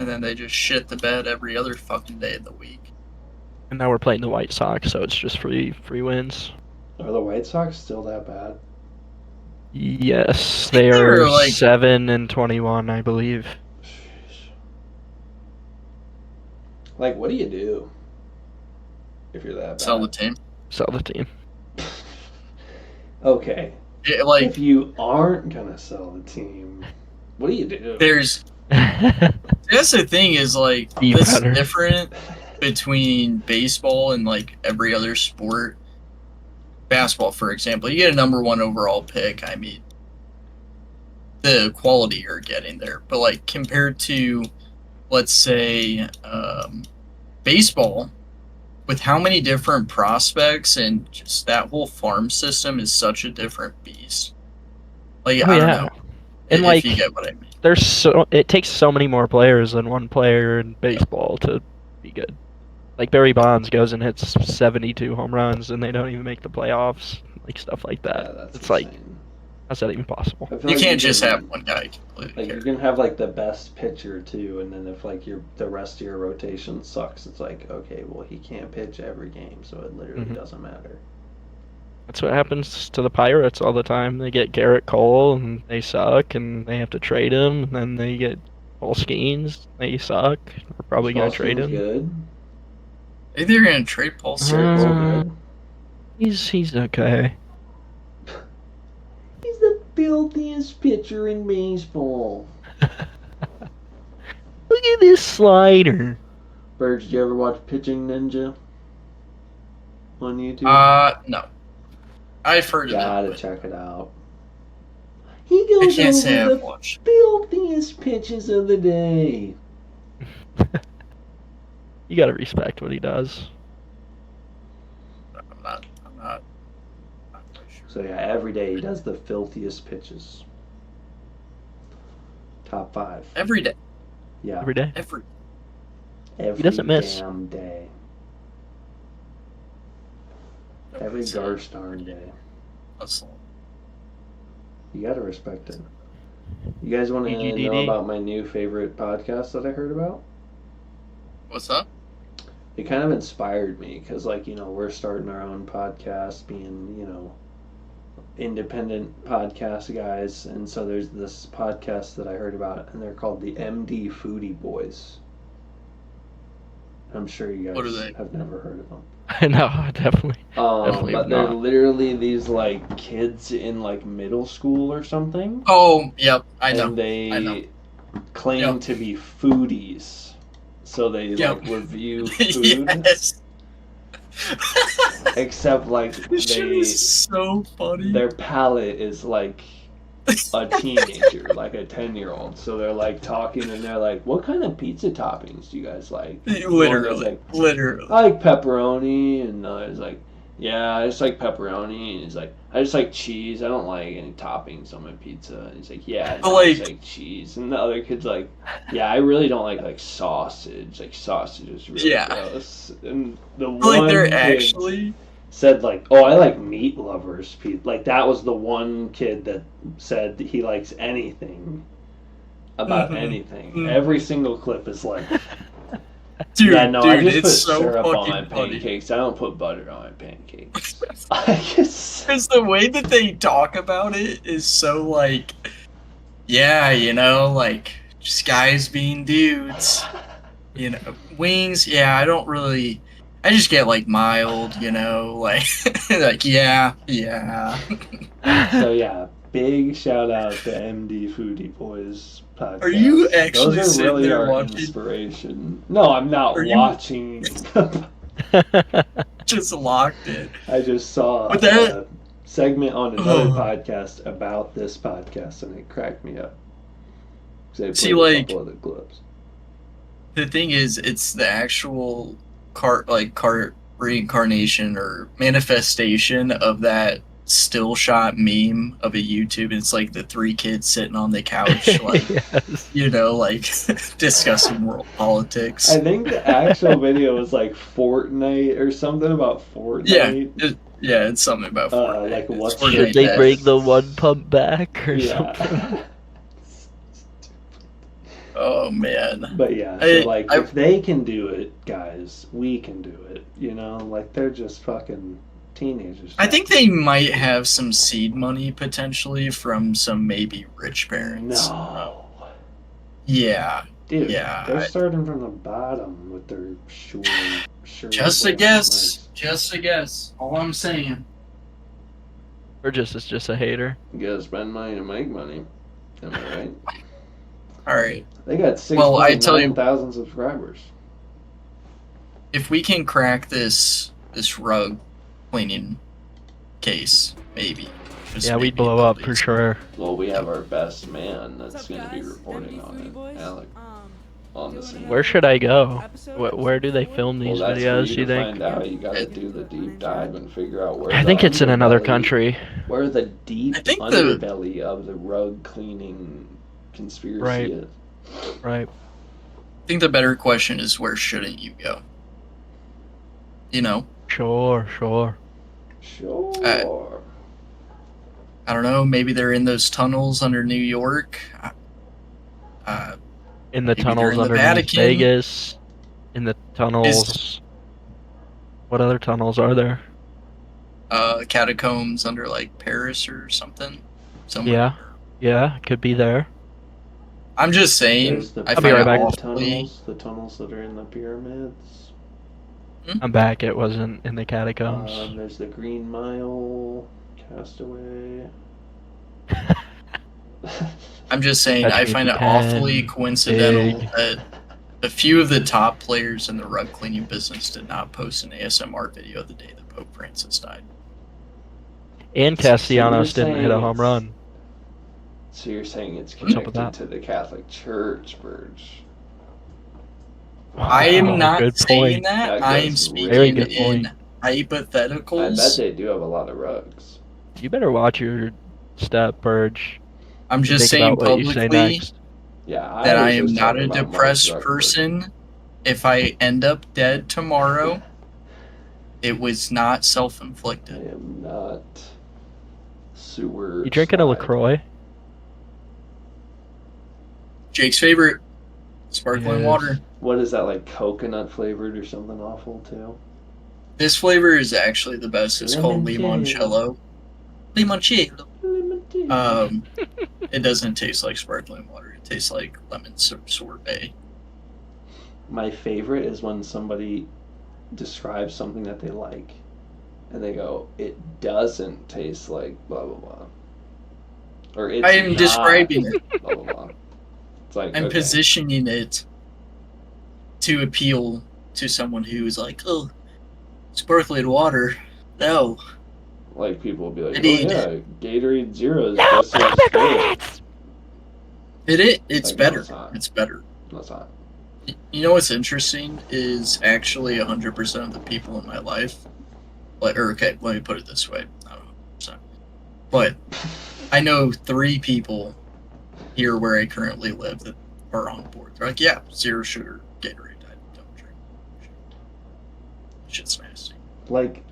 And then they just shit the bed every other fucking day of the week. And now we're playing the White Sox, so it's just free wins. Are the White Sox still that bad? Yes, think they they are were, like- 7-21, I believe. Sheesh. Like, what do you do if you're that bad? Sell the team. Sell the team. Okay. Yeah, like, If you aren't gonna sell the team, what do you do? there's. That's the thing is, like, Be this better. different between baseball and, like, every other sport. Basketball, for example, you get a number 1 overall pick. I mean, the quality you're getting there. But, like, compared to, let's say, baseball, with how many different prospects and just that whole farm system is such a different beast. Like, Oh, I don't yeah. know. And, if like, you get what I mean. it takes so many more players than one player in baseball to be good. Like Barry Bonds goes and hits 72 home runs and they don't even make the playoffs, like stuff like that. Yeah, that's It's like, insane. how's that even possible? I feel You like can't just can- have one guy completely Like, you carry. can have, like, the best pitcher, too, and then if, like, the rest of your rotation sucks, it's like, okay, well, he can't pitch every game, so it literally Mhm. doesn't matter. That's what happens to the Pirates all the time. They get Garrett Cole and they suck and they have to trade him. And then they get Paul Skeens. They suck. We're probably going to trade him. Good. Maybe they're gonna trade Paul Circle Skeens. good. He's okay. He's the filthiest pitcher in baseball. Look at this slider. Burg, did you ever watch Pitching Ninja on YouTube? No. I've heard of Gotta it. But check it out. He I goes can't say over I've the watched. filthiest pitches of the day. You got to respect what he does. I'm not quite sure. So yeah, every day he does the filthiest pitches. Top 5. Every day. Yeah. Every day. Every He doesn't miss. damn day. Every gosh darn day. Hustle. You gotta respect it. You guys want to EGDD? know about my new favorite podcast that I heard about? What's up? It kind of inspired me because, like, we're starting our own podcast, being, independent podcast guys. And so there's this podcast that I heard about, and they're called the MD Foodie Boys. I'm sure you What are guys they? have never heard of them. I know, definitely. Definitely But they're not. literally these, like, kids in, like, middle school or something. Oh, yep. I know. And they I know. claim Yep. to be foodies. So they, Yep. like, review food. Yes. Except, like, This shit is so funny. their palate is like a teenager, like a 10-year-old. So they're like talking and they're like, what kind of pizza toppings do you guys like? And one guy's Literally. like, Literally. I like pepperoni. And the other's like, yeah, I just like pepperoni. And he's like, I just like cheese. I don't like any toppings on my pizza. And he's like, yeah, But, no, I just like- like cheese. And the other kid's like, yeah, I really don't like sausage. Like, sausage is really Yeah. gross. And the But, like, one they're kid actually. said, like, oh, I like meat lovers. Like, that was the one kid that said that he likes anything about Mhm. anything. Mhm. Every single clip is like, Dude, yeah, no, I dude, just it's put so syrup on my fucking funny. pancakes. I don't put butter on my pancakes. I just, Because the way that they talk about it is so like, yeah, like just guys being dudes. Wings. Yeah, I don't really. I just get like mild. Like, like yeah. so yeah, big shout out to MD Foodie Boys podcast. Are you actually Those are sitting really there our watching? inspiration. No, I'm not Are you- watching. Just locked in. I just saw But that- a segment on another Oh. podcast about this podcast, and it cracked me up. 'Cause they See, played a like- couple of the clips. The thing is, it's the actual reincarnation or manifestation of that still shot meme of a YouTube. It's like the three kids sitting on the couch, like Yes. like discussing world politics. I think the actual video was like Fortnite or something about Fortnite. Yeah, it's something about Fortnite. Like, It's what's Fortnite Should they best? bring the one pump back or something? Yeah. Oh man. But yeah, so like if they can do it, guys, we can do it. You know, like they're just fucking teenagers. I think they might have some seed money potentially from some maybe rich parents. No. Yeah. Dude, Yeah, they're starting from the bottom with their sure. Just a guess. Just a guess. All I'm saying. Burgess is just a hater. You gotta spend money to make money. Am I right? All right. They got I tell you, 6,000 subscribers. if we can crack this rug cleaning case, maybe. Just Yeah, we'd maybe blow up at for least. sure. Well, we have our best man that's What's up, going to be guys? reporting on MB40 it, boys. Alec, on the scene. Where should I go? Episode? Where do they film these Well, that's videos, for you you to think? find out. You got to do the deep dive and figure out where. I the think it's in another underbelly- country. Where the deep I think underbelly of the rug cleaning conspiracy Right. is. Right. I think the better question is where shouldn't you go? You know, Sure. Sure. I don't know. Maybe they're in those tunnels under New York. In the Maybe they're tunnels in the underneath Vatican. Vegas. In the tunnels. What other tunnels are there? Catacombs under like Paris or something. Somewhere. Yeah. Yeah, could be there. I'm just saying. There's the I I'll be find right it back. awfully. the tunnels that are in the pyramids. I'm back. It wasn't in the catacombs. There's the Green Mile, Castaway. I'm just saying. Catch I Me find If it You Can, awfully coincidental Big. that a few of the top players in the rug cleaning business did not post an ASMR video the day that Pope Francis died. And So you're Castellanos didn't hit a saying home run. So you're saying it's What's up with connected that? to the Catholic Church, Burge? I am Oh, not good saying point. that. That I am goes speaking Very good in point. hypotheticals. I bet they do have a lot of rugs. You better watch your step, Burge. I'm just Think saying about what you say publicly next. Yeah, that I was am just not talking a about Mark depressed Zuckerberg. person. If I end up dead tomorrow, it was not I self-inflicted. am not sewer. You drinking a slide. LaCroix? Jake's favorite, sparkling Yes. water. What is that, like coconut flavored or something awful too? This flavor is actually the best. It's called Limoncello. limoncello. Limoncello. It doesn't taste like sparkling water. It tastes like lemon sorbet. My favorite is when somebody describes something that they like, and they go, "It doesn't taste like blah blah blah," or "It's I am not describing it. blah blah blah." It's like I'm okay. positioning it to appeal to someone who's like, oh, sparkling water. No. Like people will be like, I "Oh need- yeah, Gatorade Zero is just as good." It's Like, no, better. it's not. It's better. No, it's not. You know what's interesting is actually 100% of the people in my life, let me put it this way, not 100%, but I know 3 people here where I currently live that are on board. They're like, yeah, 0 sugar Gatorade. I don't drink. Shit's nasty. Like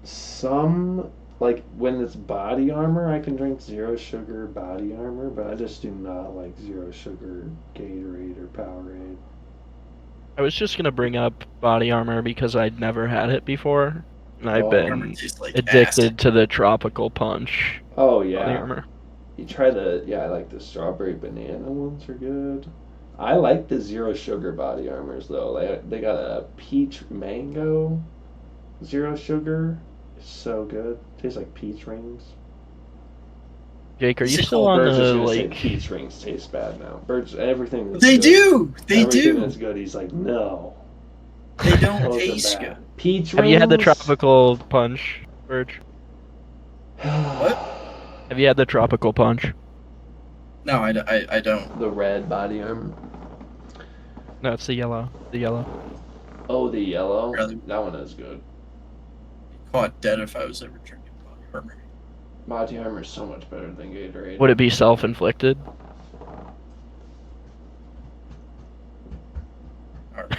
some, like when it's body armor, I can drink 0 sugar body armor, but I just do not like 0 sugar Gatorade or Powerade. I was just gonna bring up body armor because I'd never had it before, and I've Oh. Armor been tastes like addicted acid. to the tropical punch Oh body yeah, armor. you try I like the strawberry banana ones are good. I like the 0 sugar body armors though. They got a peach mango 0 sugar. It's so good. Tastes like peach rings. Jake, are you Sick still old on Burge is the gonna say like? peach rings taste bad now. Burge, everything that's They good, do! They everything do! that's good. He's like, no. They don't Those are taste bad. good. Peach Have you had the rings? tropical punch, Burge? What? Have you had the tropical punch? No, I don't. The red body armor. No, it's the yellow. The yellow. Oh, the yellow. Rather That one is good. be caught dead if I was ever drinking body armor. Body armor is so much better than Gatorade. Would it be self-inflicted? Alright.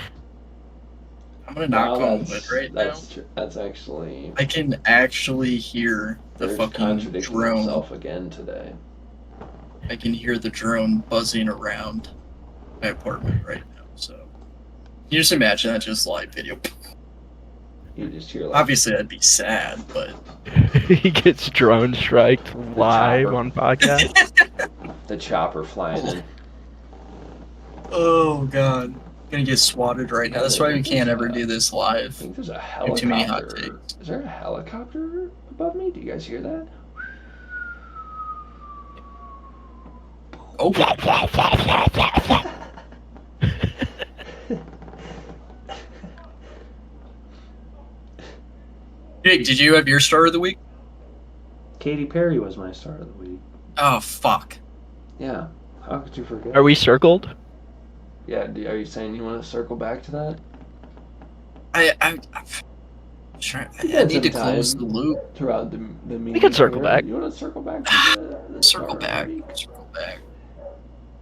I'm gonna knock on wood right now. That's actually. I can actually hear the There's fucking contradicting drone. himself again today. I can hear the drone buzzing around my apartment right now. So, can you just imagine that just live video? You just hear like Obviously, that'd be sad, but He gets drone striked live chopper. on podcast. the chopper flying in. oh god, I'm gonna get swatted right now. That's why we can't ever do this I live. think there's a have too many hot helicopter. takes. Is there a helicopter above me? Do you guys hear that? Oh, Jake, did you have your start of the week? Katy Perry was my star of the week. Oh fuck. Yeah. How could you forget? Are we circled? Yeah. Are you saying you want to circle back to that? I'm trying. I need to close the loop. Throughout the meeting. We can circle back. You want to circle back to the Circle star of the back. week? Circle back.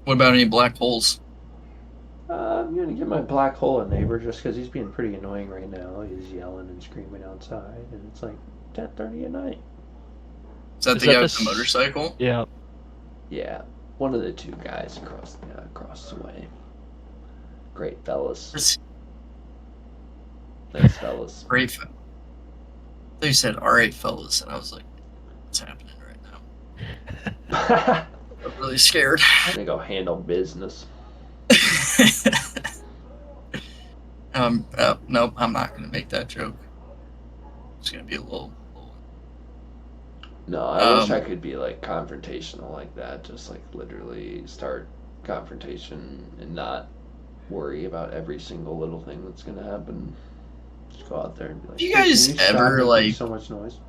What about any black holes? I'm gonna give my black hole a neighbor just because he's being pretty annoying right now. He's yelling and screaming outside, and it's like 10:30 at night. Is that Is the that guy the with the motorcycle? Yeah. Yeah, one of the two guys across the way. Great fellas. That's Thanks, fellas. great. They said, "All right, fellas," and I was like, "What's happening right now?" I'm really scared. I'm gonna go handle business. Nope, I'm not gonna make that joke. It's gonna be a little. No, I wish I could be like confrontational like that. Just like literally start confrontation and not worry about every single little thing that's gonna happen. Just go out there and be like, You "Hey, guys can you stop ever, making like- so much noise?"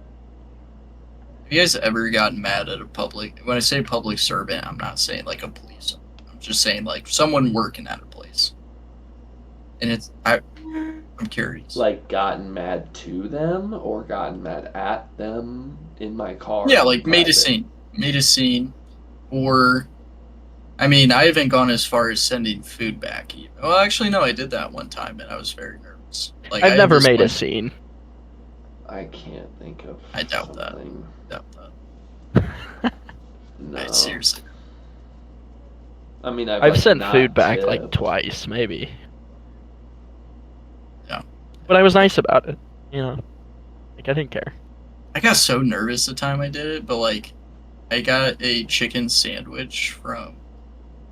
Have you guys ever gotten mad at a public? When I say public servant, I'm not saying like a police. I'm just saying like someone working at a place. And I'm curious. Like gotten mad to them or gotten mad at them in my car. Yeah, in like made private? a scene, or I mean, I haven't gone as far as sending food back. Even. Well, actually, no, I did that one time, and I was very nervous. Like I've I never was made a like- scene. I can't think of. I doubt that. something. Doubt that. No. I seriously. I mean, I've I've like, sent not food back tipped. like twice, maybe. Yeah. But I was nice about it, you know. Like I didn't care. I got so nervous the time I did it, but like, I got a chicken sandwich from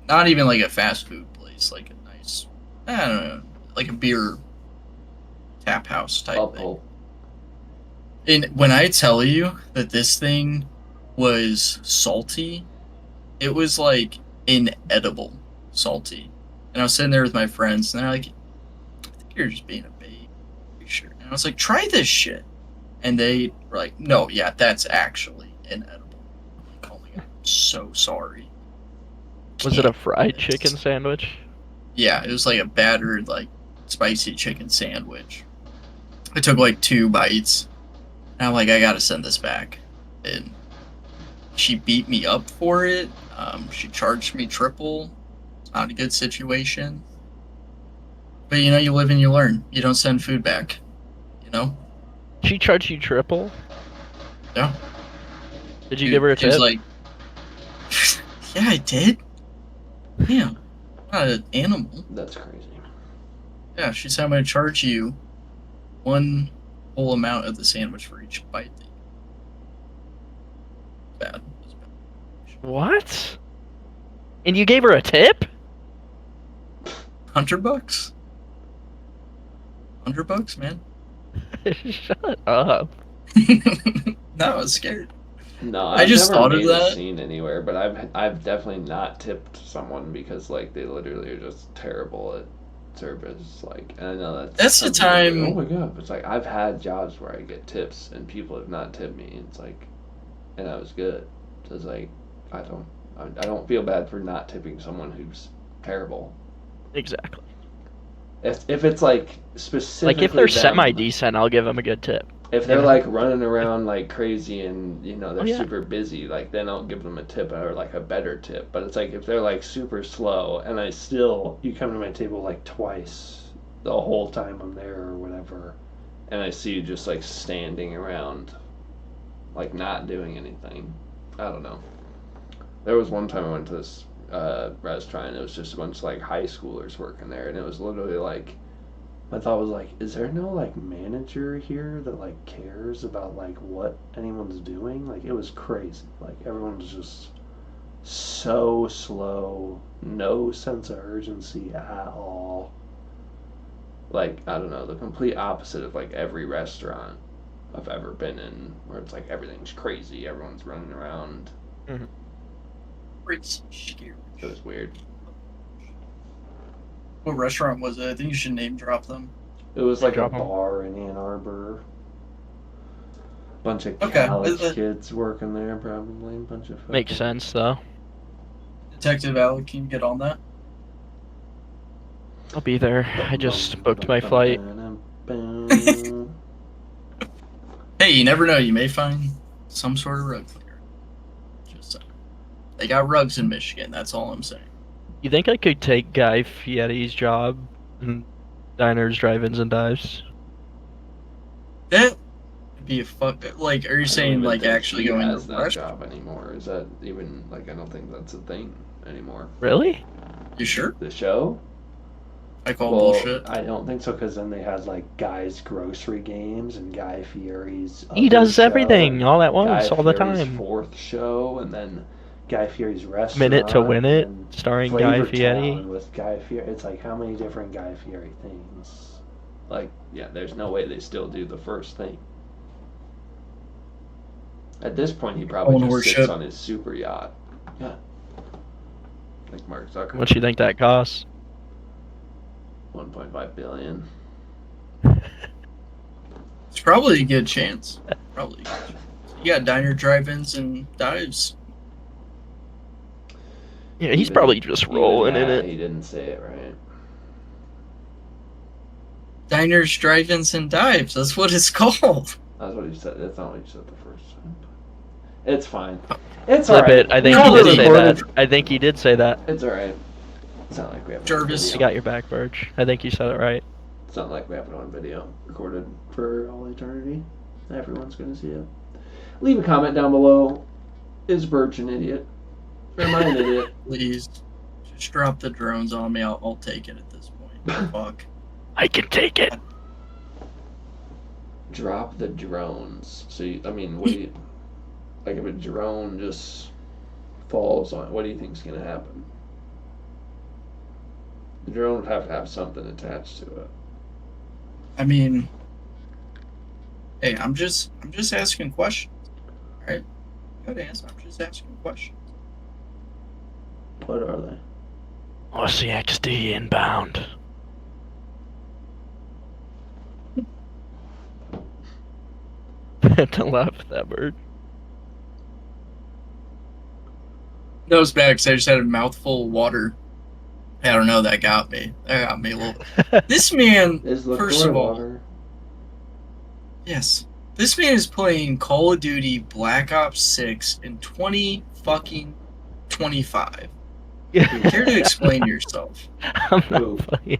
not even like a fast food place, like a nice, I don't know, like a beer tap house type thing. Bubble. And when I tell you that this thing was salty, it was like inedible salty. And I was sitting there with my friends, and they're like, "I think you're just being a baby." Sure. And I was like, "Try this shit." And they were like, "No, yeah, that's actually inedible." I'm like, "Oh my god, I'm so sorry." Was it a Can't fried do this. chicken sandwich? Yeah, it was like a battered, like, spicy chicken sandwich. I took like 2 bites, and I'm like, I gotta send this back. And she beat me up for it. She charged me triple. It's not a good situation. But you know, you live and you learn. You don't send food back. You know? She charged you triple? Yeah. Did you give her a She was tip? like, yeah, I did. Damn. I'm not an animal. That's crazy. Yeah, she said I'm going to charge you one whole amount of the sandwich for each bite. Bad. It's bad. What? And you gave her a tip? $100? $100, man. Shut up. No, I was scared. No, I I've just never thought of made that. a scene anywhere, but I've definitely not tipped someone because like they literally are just terrible at service. Like, and I know That's the some people are like, time- oh my god! But it's like I've had jobs where I get tips and people have not tipped me. And it's like, and I was good. So it's like I don't feel bad for not tipping someone who's terrible. Exactly. If it's like Like if specifically they're them, semi decent, I'll give them a good tip. if You they're know? like running around like crazy and Oh they're yeah. super busy, like then I'll give them a tip or like a better tip. But it's like if they're like super slow and you come to my table like twice the whole time I'm there or whatever, and I see you just like standing around, like not doing anything. I don't know. There was one time I went to this restaurant and it was just a bunch of like high schoolers working there, and it was literally like my thought was like, is there no like manager here that like cares about like what anyone's doing? Like it was crazy. Like everyone was just so slow, no sense of urgency at all. Like I don't know, the complete opposite of like every restaurant I've ever been in, where it's like everything's crazy, everyone's running around. Mhm. It's scary. It was weird. What restaurant was it? I think you should name drop them. It was Name like a drop 'em. bar in Ann Arbor. Bunch of Okay. college kids working there, probably. Bunch of Makes sense though. Detective Alec, can you get on that? I'll be there. I just booked my flight. Hey, you never know. You may find some sort of rug cleaner. Just saying. They got rugs in Michigan. That's all I'm saying. You think I could take Guy Fieri's job in diners, drive-ins, and dives? That would be a fuck. Like, are you I don't saying even like think actually he going to has that restaurant? job anymore. Is that even like I don't think that's a thing anymore. Really? You sure? The show? I call Well, bullshit. I don't think so because then they had like Guy's grocery games and Guy Fieri's. He other does show, everything all at once, Guy all the Fieri's time. fourth show, and then Guy Fieri's restaurant. Minute to Win It, and then starring Flavor Guy Fieri. Town with Guy Fieri. It's like how many different Guy Fieri things? Like yeah, there's no way they still do the first thing. At this point, he probably Own just sits worship. on his super yacht. Yeah. Like Mark Zuckerberg. What you think that costs? 1.5 billion. It's probably a good chance. Probably a good chance. You got diner drive-ins and dives. Yeah, he's Even- probably just even rolling in that, it. He didn't say it right. Diners, drive-ins, and dives. That's what it's called. That's what he said. That's not what he said the first time. It's fine. It's Flip alright. it. I We think have he it did say recorded. that. I think he did say that. It's alright. It's not like we have it Jarvis. on I video. got your back, Burge. I think you said it right. It's not like we have it on video recorded for all eternity. Everyone's gonna see it. Leave a comment down below. Is Birch an idiot? Or am I an idiot? Please, just drop the drones on me. I'll take it at this point. Fuck. I can take it. Drop the drones. So, I mean, what do you... Like, if a drone just falls on... What do you think's going to happen? The drone would have to have something attached to it. I mean, hey, I'm just asking questions. All right, good answer. I'm just asking questions. What are they? OCXD inbound. To laugh at that bird. That was bad because I just had a mouthful of water. I don't know. That got me. That got me a little. This man, Is first of all, water? yes, this man is playing Call of Duty Black Ops 6 in 2025. Care to explain yourself? I'm Who? not playing.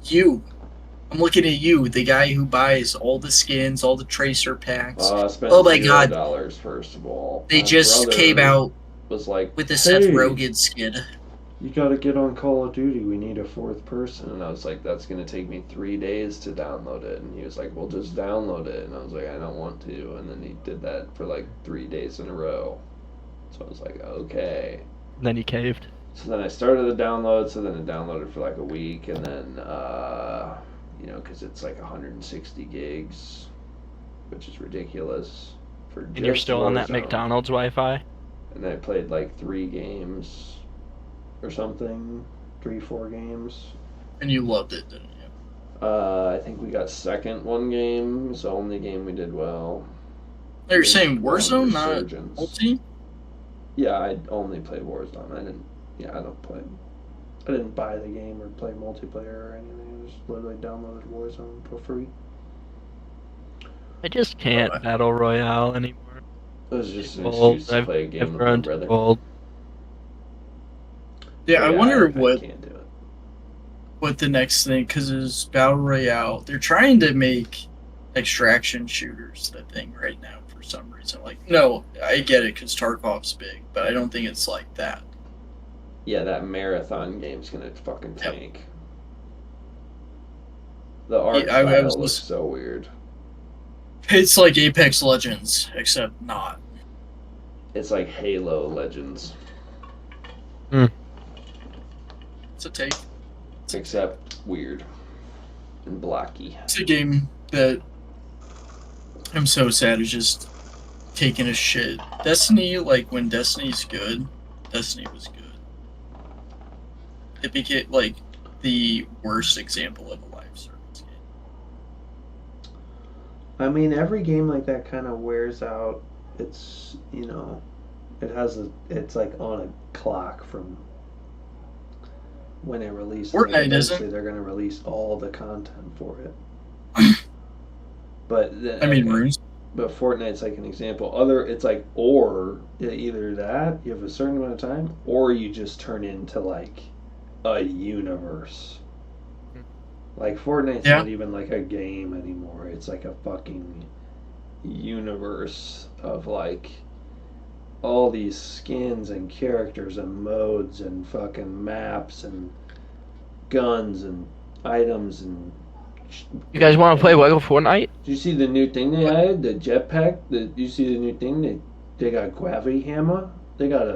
You. I'm looking at you, the guy who buys all the skins, all the tracer packs. I spent Oh my God. $0, first of all. They My just brother came out was like, with the Seth "Hey, Rogen skin. you gotta get on Call of Duty. We need a fourth person." And I was like, that's gonna take me 3 days to download it. And he was like, well, just download it. And I was like, I don't want to. And then he did that for like 3 days in a row. So I was like, okay. Then he caved. So then I started the download. So then it downloaded for like a week. And then, because it's like 160 gigs, which is ridiculous. And you're still on that Warzone. McDonald's Wi-Fi? And I played like 3 games or something, 4 games. And you loved it, didn't you? I think we got second one game. It was the only game we did well. Oh, you're saying One Warzone, not Resurgence. multi? Yeah, I only play Warzone. I don't play I didn't buy the game or play multiplayer or anything. I just literally downloaded Warzone for free. I just Uh, can't battle royale anymore. It was just Too an old. excuse to play a game I've with my grown too brother. old. yeah, But I yeah, wonder I what can't do it. the next thing, because it's Battle Royale. They're trying to make extraction shooters the thing right now for some reason. Like, no, I get it because Tarkov's big, but I don't think it's like that. Yeah, that marathon game's gonna fucking Yep. tank. The art Yeah, I was style looks just, so weird. it's like Apex Legends, except not. It's like Halo Legends, It's a take. except weird and blocky. It's a game that I'm so sad is just taking a shit. Destiny, like when Destiny's good, Destiny was good. It became like the worst example of a live service game. I mean, every game like that kind of wears out. It's it's like on a clock from when it released. Like Fortnite eventually, isn't. they're gonna release all the content for it. But I mean, okay, Runes. but Fortnite's like an example. Other, it's like or either that you have a certain amount of time, or you just turn into like a universe. Like Fortnite's Yeah. not even like a game anymore. It's like a fucking universe of like all these skins and characters and modes and fucking maps and guns and items and. You guys want to play Lego Fortnite? Did you see the new thing they added? The jetpack. You see the new thing? They got gravity hammer. They got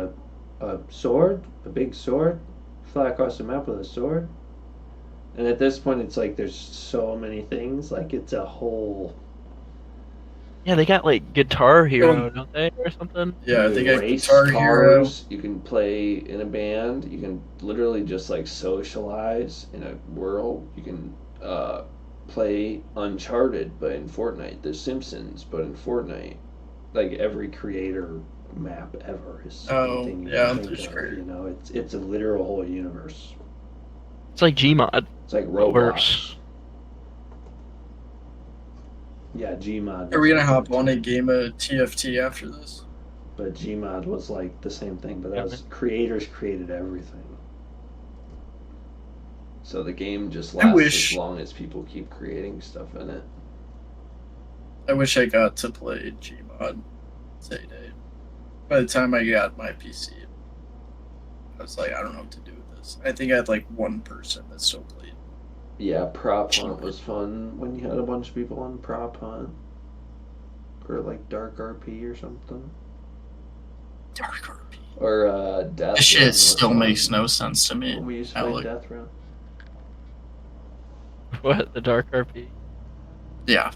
a sword, a big sword, fly across the map with a sword. And at this point, it's like there's so many things. Like it's a whole. Yeah, they got like Guitar Hero, Um, don't they, or something? yeah, You they can got race Guitar Hero. cars. You can play in a band. You can literally just like socialize in a world. You can play Uncharted, but in Fortnite. The Simpsons, but in Fortnite. Like every creator map ever is Oh, anything you yeah, can think there's of. great. It's a literal whole universe. It's like Gmod, It's like but Roblox. worse. Yeah, Gmod Are was we gonna like hop that on a too. game of TFT after this? But Gmod was like the same thing. But that Yeah, was creators created everything. So the game just I lasts as wish long as people keep creating stuff in it. I got to play Gmod today. By the time I got my PC, I was like, I don't know what to do with this. I think I had like one person that still played Yeah, Prop Hunt Gmod. was fun when you had a bunch of people on Prop Hunt. Or like Dark RP or something. Dark RP. Or Death This Run shit was still fun. makes no sense to me. When we used to play Alec. Death Run. What, the Dark RP? Yeah,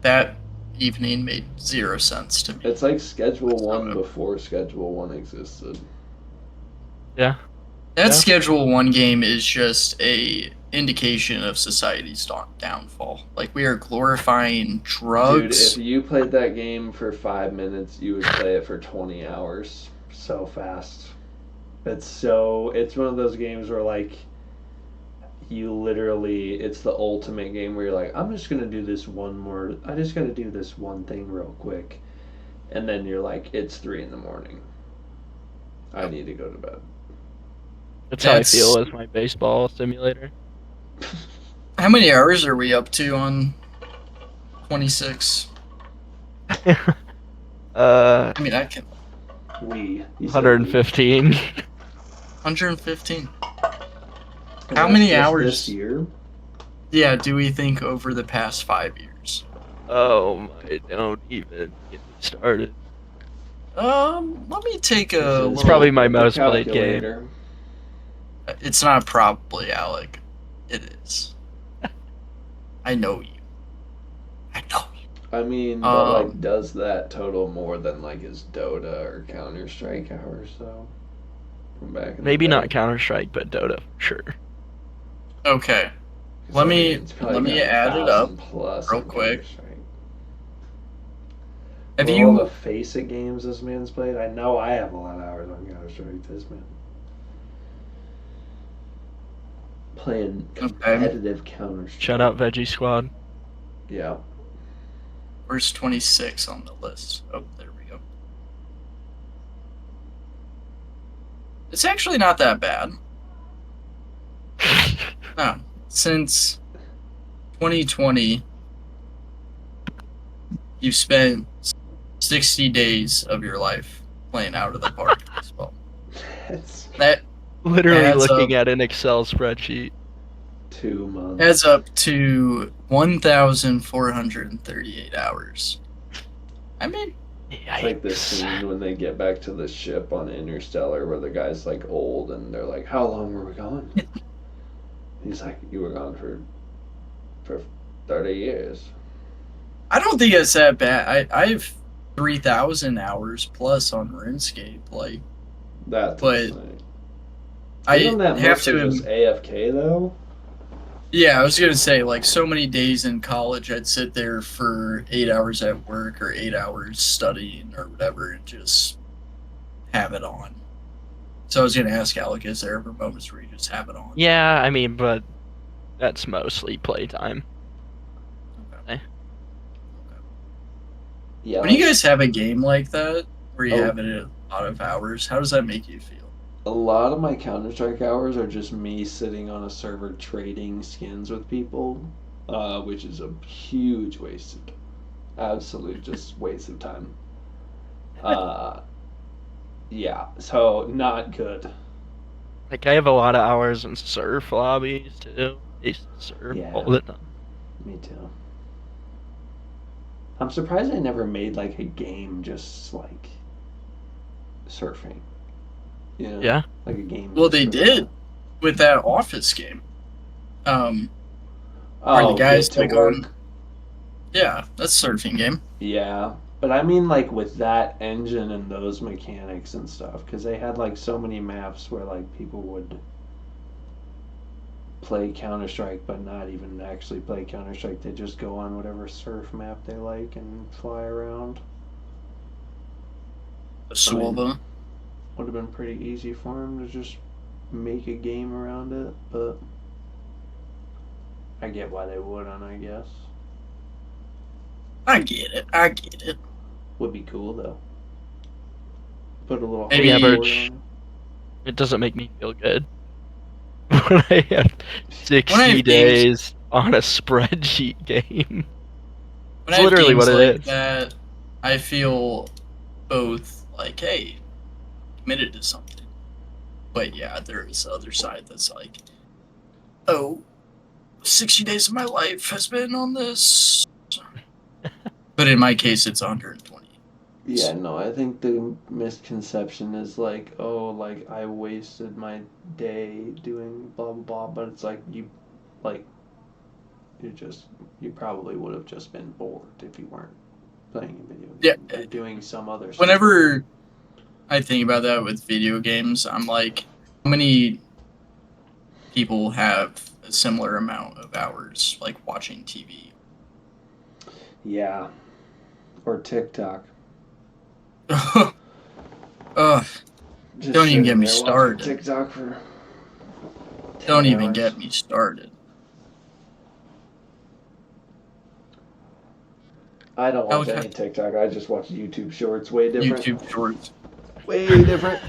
that evening made zero sense to me. It's like Schedule 1 whatsoever. before Schedule 1 existed. Yeah. That Yeah. Schedule 1 game is just a indication of society's downfall. Like we are glorifying Dude, drugs. if you played that game for 5 minutes, you would play it for 20 hours. So fast. It's one of those games where like you literally it's the ultimate game where you're like, I just gotta do this one thing real quick, and then you're like, it's 3 in the morning, I need to go to bed. That's how I That's feel with my baseball simulator. how many hours are we up to on 26? I mean, I can You said we. 115. 115. And How that's many just hours? this year? Yeah, do we think over the past 5 years? Oh my, don't even get me started. Let me take a This is little. It's probably my the most played game. calculator. It's not probably, Alec. It is. I know you. I know you. I mean, but like, Um, does that total more than like his Dota or Counter Strike hours though? From back in the Maybe day? not Counter Strike, but Dota for sure. Okay. 'Cause, Let I mean, me it's probably let me got add it up 1,000 plus real on quick. Counter-Strike. Have For all the you? Faceit games this man's played, I know I have a lot of hours on Counter Strike. This man. playing Okay. competitive Counter-Strike. Shout out Veggie Squad. Yeah. Where's 26 on the list? Oh, there we go. It's actually not that bad. No, since 2020, you've spent 60 days of your life playing out of the park as well. That's That Literally adds looking up, at an Excel spreadsheet. 2 months. adds up to 1,438 hours. I mean, It's like this Yikes. scene when they get back to the ship on Interstellar where the guy's like old and they're like, "How long were we gone?" He's like, "You were gone for 30 years." I don't think it's that bad. I have 3,000 hours plus on RuneScape. Like, That's but insane. I Isn't that have mostly to. just AFK though? Yeah, I was gonna say, like, so many days in college, I'd sit there for 8 hours at work or 8 hours studying or whatever, and just have it on. So I was gonna ask Alec, is there ever moments where you just have it on? Yeah, I mean, but that's mostly playtime. Okay. Eh. Yeah. When you guys have a game like that, where you Oh. have it at a lot of hours, how does that make you feel? A lot of my Counter-Strike hours are just me sitting on a server trading skins with people, which is a huge waste of absolute just waste of time. Uh, yeah, so not good. Like, I have a lot of hours in surf lobbies, too. I used to surf Yeah. all the time. Me too. I'm surprised I never made like a game just like surfing. You know? Yeah. Like a game. Well, just they for did that. with that Office game. Where the Oh, guys get to like work. on. Yeah, that's a surfing game. Yeah, but I mean like with that engine and those mechanics and stuff, because they had like so many maps where like people would play Counter Strike, but not even actually play Counter Strike. They just go on whatever surf map they like and fly around. Swova. Would have been pretty easy for him to just make a game around it, but I get why they wouldn't. I guess I get it. I get it. would be cool though. Put a little Maybe- Yeah, hardcore but on it doesn't make me feel good. When I have 60 When I have games- days on a spreadsheet game. When It's I have literally games what it like is. that, I feel both like, hey, committed to something. But yeah, there is the other side that's like, oh, 60 days of my life has been on this. But in my case, it's 120. Yeah, no, I think the misconception is like, oh, like I wasted my day doing blah blah blah, but it's like like, you probably would have just been bored if you weren't playing a video game Yeah. or doing some other stuff. Whenever I think about that with video games, I'm like, how many people have a similar amount of hours like watching TV? Yeah, or TikTok. Ugh. Just Don't even get sitting me there watching started. TikTok for 10 Don't even hours. get me started. I don't watch Okay. any TikTok. I just watch YouTube Shorts. Way different. YouTube Shorts. Way different.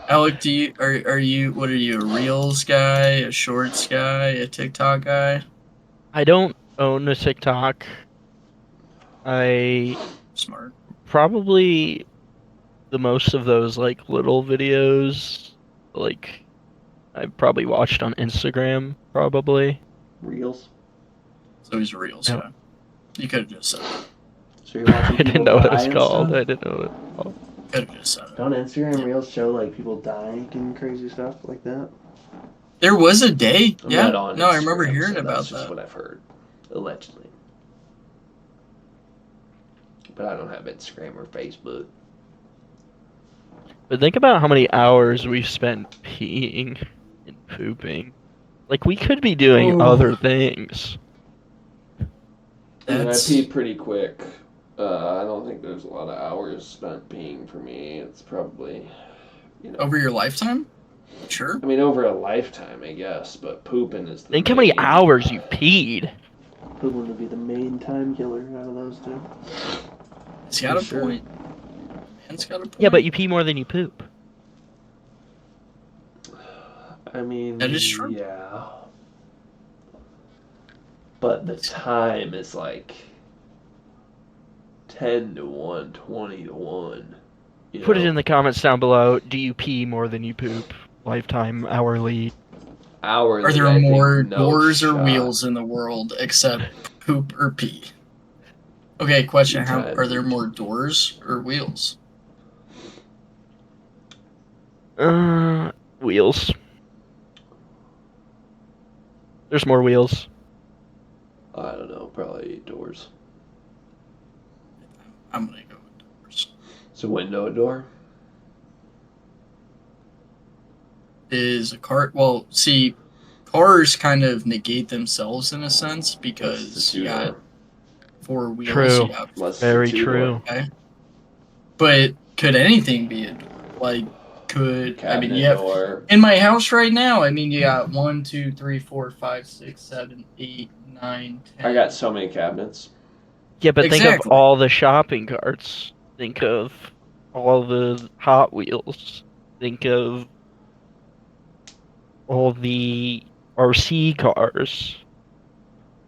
Alec, are you what are you, a Reels guy, a Shorts guy, a TikTok guy? I don't own a TikTok. I Smart. probably the most of those like little videos, like I probably watched on Instagram, probably. Reels. So he's a Reels Yep. guy. You could have just said that. So you're watching I didn't people know what it die was and called. stuff? I didn't know what it was called. Could have just said it. Don't Instagram Reels show like people dying and crazy stuff like that? There was a day. I'm Yeah. not on No, I remember Instagram, hearing so about that's just that. what I've heard, allegedly. But I don't have Instagram or Facebook. But think about how many hours we've spent peeing and pooping. Like we could be doing Ooh. other things. And I That's pee pretty quick. I don't think there's a lot of hours spent peeing for me. It's probably, over your lifetime? Sure. I mean, over a lifetime, I guess, but pooping is the Think how many main. hours you peed. Pooping would be the main time killer out of those two. He's got For a sure. point. Man's got a point. Yeah, but you pee more than you poop. I mean, That is true. yeah. But the time is like 10 to 1, 20 to 1. You Put it know? in the comments down below. Do you pee more than you poop? Lifetime, hourly. Hourly, Are there I more think no doors or shot. wheels in the world except poop or pee? Okay, question: Pee How time. are there more doors or wheels? Wheels. There's more wheels. I don't know, probably doors. I'm gonna go with doors. So window, door? Is a car? Well, see, cars kind of negate themselves in a sense That's the because you two-door. got four wheels. True. You got, That's Very the two-door. true. okay. But could anything be a door? Like, Cabinet you have door. in my house right now? I mean, you got 1, 2, 3, 4, 5, 6, 7, 8, 9, 10. I got so many cabinets. Yeah, but think of Exactly. all the shopping carts. Think of all the Hot Wheels. Think of all the RC cars.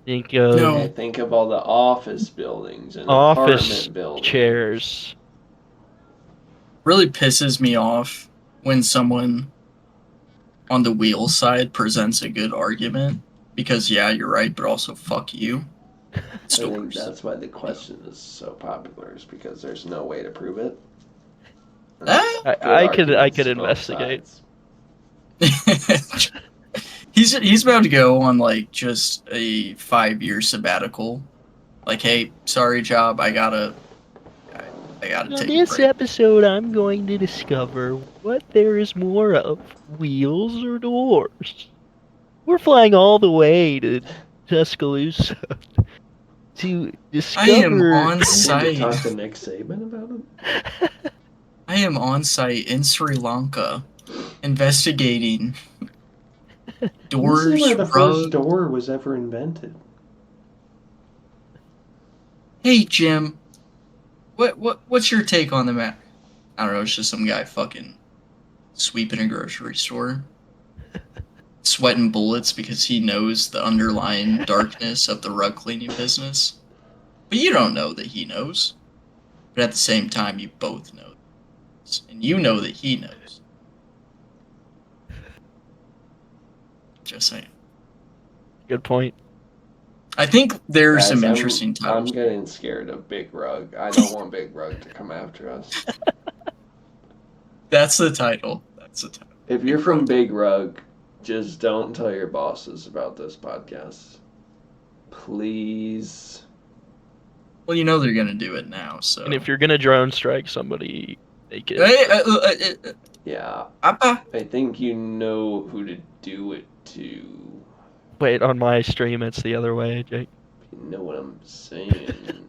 Think of No. Okay, think of all the office buildings and office apartment buildings. chairs. Really pisses me off when someone on the wheel side presents a good argument because yeah, you're right, but also fuck you. It's I think doors. that's why the question is so popular, is because there's no way to prove it. And Ah. good I could arguments to both investigate. sides. He's about to go on like just a 5-year sabbatical. Like, hey, sorry, job, I gotta On take a this break. episode, I'm going to discover what there is more of, wheels or doors. We're flying all the way to Tuscaloosa to I am discover. on You need to site. talk to Nick Saban about it. I am on site in Sri Lanka investigating This doors, is where the first rugs. door was ever invented. Hey Jim, what's your take on the matter? I don't know, it's just some guy fucking sweeping a grocery store, sweating bullets because he knows the underlying darkness of the rug cleaning business. But you don't know that he knows. But at the same time, you both know. And you know that he knows. Just saying. Good point. I think there's Guys, some interesting I'm titles. getting scared of Big Rug. I don't want Big Rug to come after us. That's the title. That's the title. If you're from Big Rug, just don't tell your bosses about this podcast. Please. Well, you know they're gonna do it now, so. And if you're gonna drone strike somebody, make it. Hey, Yeah. Papa. I think you know who to do it to. Wait, on my stream, it's the other way, Jake. You know what I'm saying.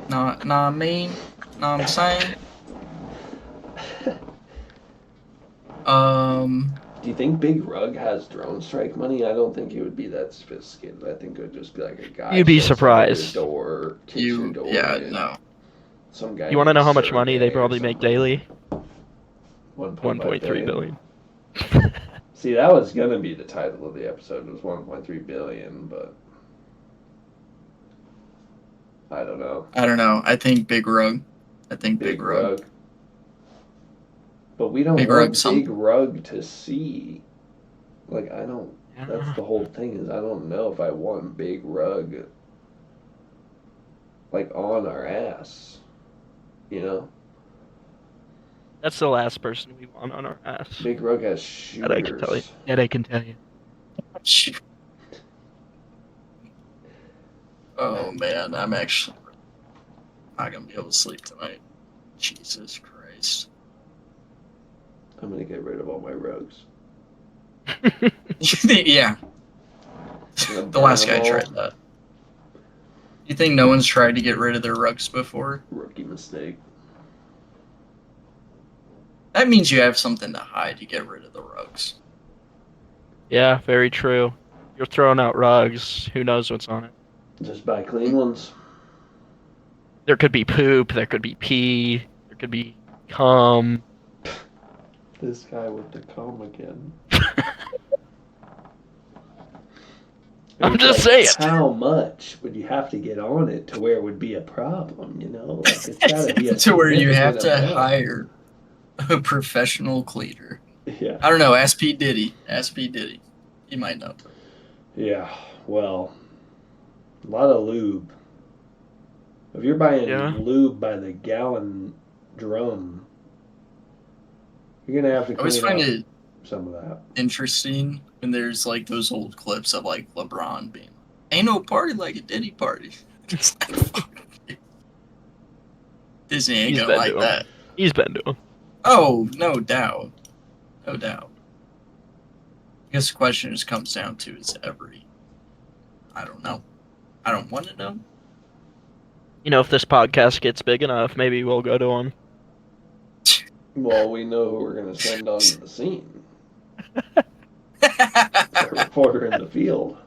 Nah, I mean, know what I'm saying? Do you think Big Rug has drone strike money? I don't think it would be that sophisticated. I think it would just be like a guy. You'd be shows up at surprised. your door, kicks your door in. No. Some guy. You want to know how much named money they Sergey or probably make something. daily? 1.3 1.3 billion. See, that was gonna be the title of the episode. It was 1.3 billion, but I don't know. I think Big Rug. I think Big Rug. But we don't Big want Rug Big something. Rug to see. Like, I don't. Yeah. That's the whole thing, is I don't know if I want Big Rug, like, on our ass. You know? That's the last person we want on our ass. Big Rug has shooters. That I can tell you. That I can tell you. Oh man, I'm actually not gonna be able to sleep tonight. Jesus Christ. I'm gonna get rid of all my rugs. Yeah. The last guy tried that. You think no one's tried to get rid of their rugs before? Rookie mistake. That means you have something to hide. You get rid of the rugs. Yeah, very true. You're throwing out rugs. Who knows what's on it? Just buy clean ones. There could be poop. There could be pee. There could be cum. This guy with the comb again. I'm It's just like, saying. how much would you have to get on it to where it would be a problem? You know, like it's gotta be a To where you have to significant amount. hire a professional cleaner. Yeah. I don't know. Ask P. Diddy. Ask P. Diddy. He might know. Yeah. Well, a lot of lube. If you're buying Yeah. lube by the gallon drum, you're gonna have to I always clean find up it some of that. interesting when there's like those old clips of like LeBron being, "Ain't no party like a Diddy party." It's like, fuck. Disney ain't He's gonna been like to him. that. He's been to him. Oh, no doubt. No doubt. I guess the question just comes down to I don't know. I don't want to know. You know, if this podcast gets big enough, maybe we'll go to him. Well, we know who we're gonna send on the scene. A reporter in the field.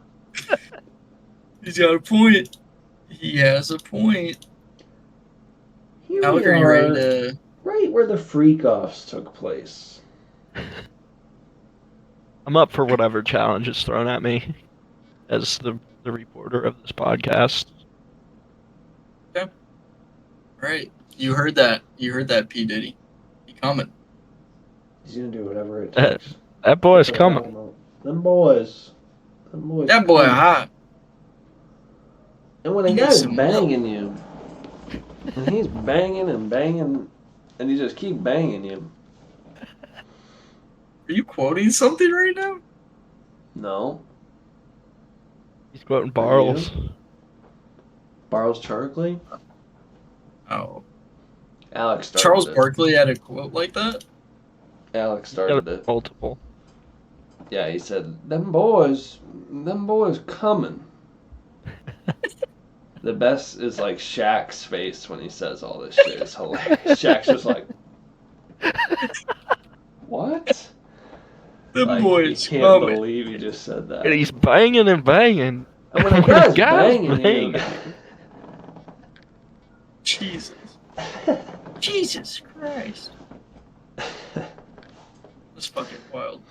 He's got a point. He has a point. Here Alec, we are you are, ready to... right where the freak-offs took place. I'm up for whatever challenge is thrown at me as the reporter of this podcast. Right. You heard that. You heard that, P. Diddy. He coming. He's gonna do whatever it takes. That boy's That's what I'm coming. talking about. Them boys. That boy coming. hot. And when a He needs guy's some banging you, and he's banging and banging, and he just keep banging you. Are you quoting something right now? No. He's quoting Are Barles. Barles Charkley? Oh. Alex started Charles it. Barkley had a quote like that? Alex He's got started it. multiple. Yeah, he said, them boys coming. The best is like Shaq's face when he says all this shit. It's hilarious. Shaq's just like, what? Them Like, boys he can't coming. believe he just said that. And he's banging and banging. And when a guy's banging banging. you, Jesus. Jesus Christ. That's fucking wild.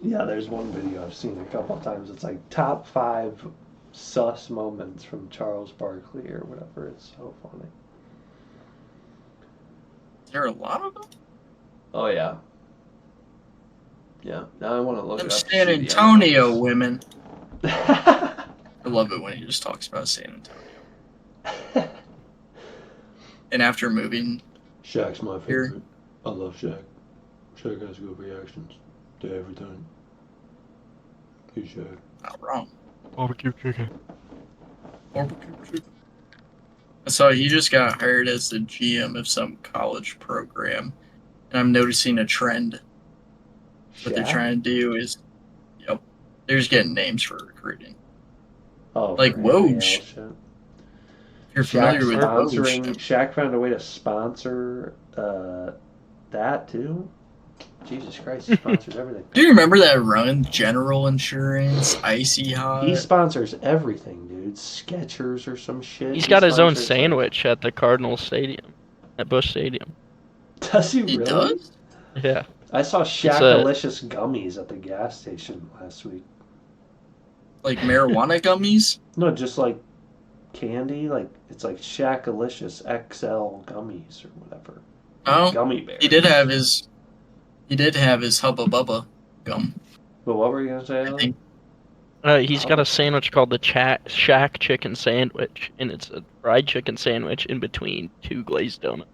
yeah, there's one video I've seen a couple of times. It's like top 5 sus moments from Charles Barkley or whatever. It's so funny. Is there a lot of them? Oh yeah. Yeah. Now I want to look Them it up. to San see the Antonio others. women. I love it when he just talks about San Antonio. And after moving, Shaq's my Here. favorite. I love Shaq. Shaq has good reactions to everything. He's Shaq. not wrong. Barbecue chicken. Barbecue chicken. I saw he just got hired as the GM of some college program, and I'm noticing a trend. What they're Shaq? trying to do is, they're just getting names for recruiting. Oh, like for anything Woj. else, shit. If you're Shaq familiar with sponsoring. Woj, Shaq found a way to sponsor that too. Jesus Christ, he sponsors everything. do you remember that run? General Insurance, Icy Hot. He sponsors everything, dude. Skechers or some shit. He's He got his own sponsors, sandwich at the Cardinals Stadium, at Busch Stadium. Does he He really? does? Yeah. I saw Shaq-alicious gummies at the gas station last week. Like marijuana gummies? No, just like candy. Like it's like Shaq-alicious XL gummies or whatever. Oh, Gummy bears. he did have his Hubba Bubba gum. But what were you gonna say? I Alan? think He's got a sandwich called the Shack Chicken Sandwich, and it's a fried chicken sandwich in between 2 glazed donuts.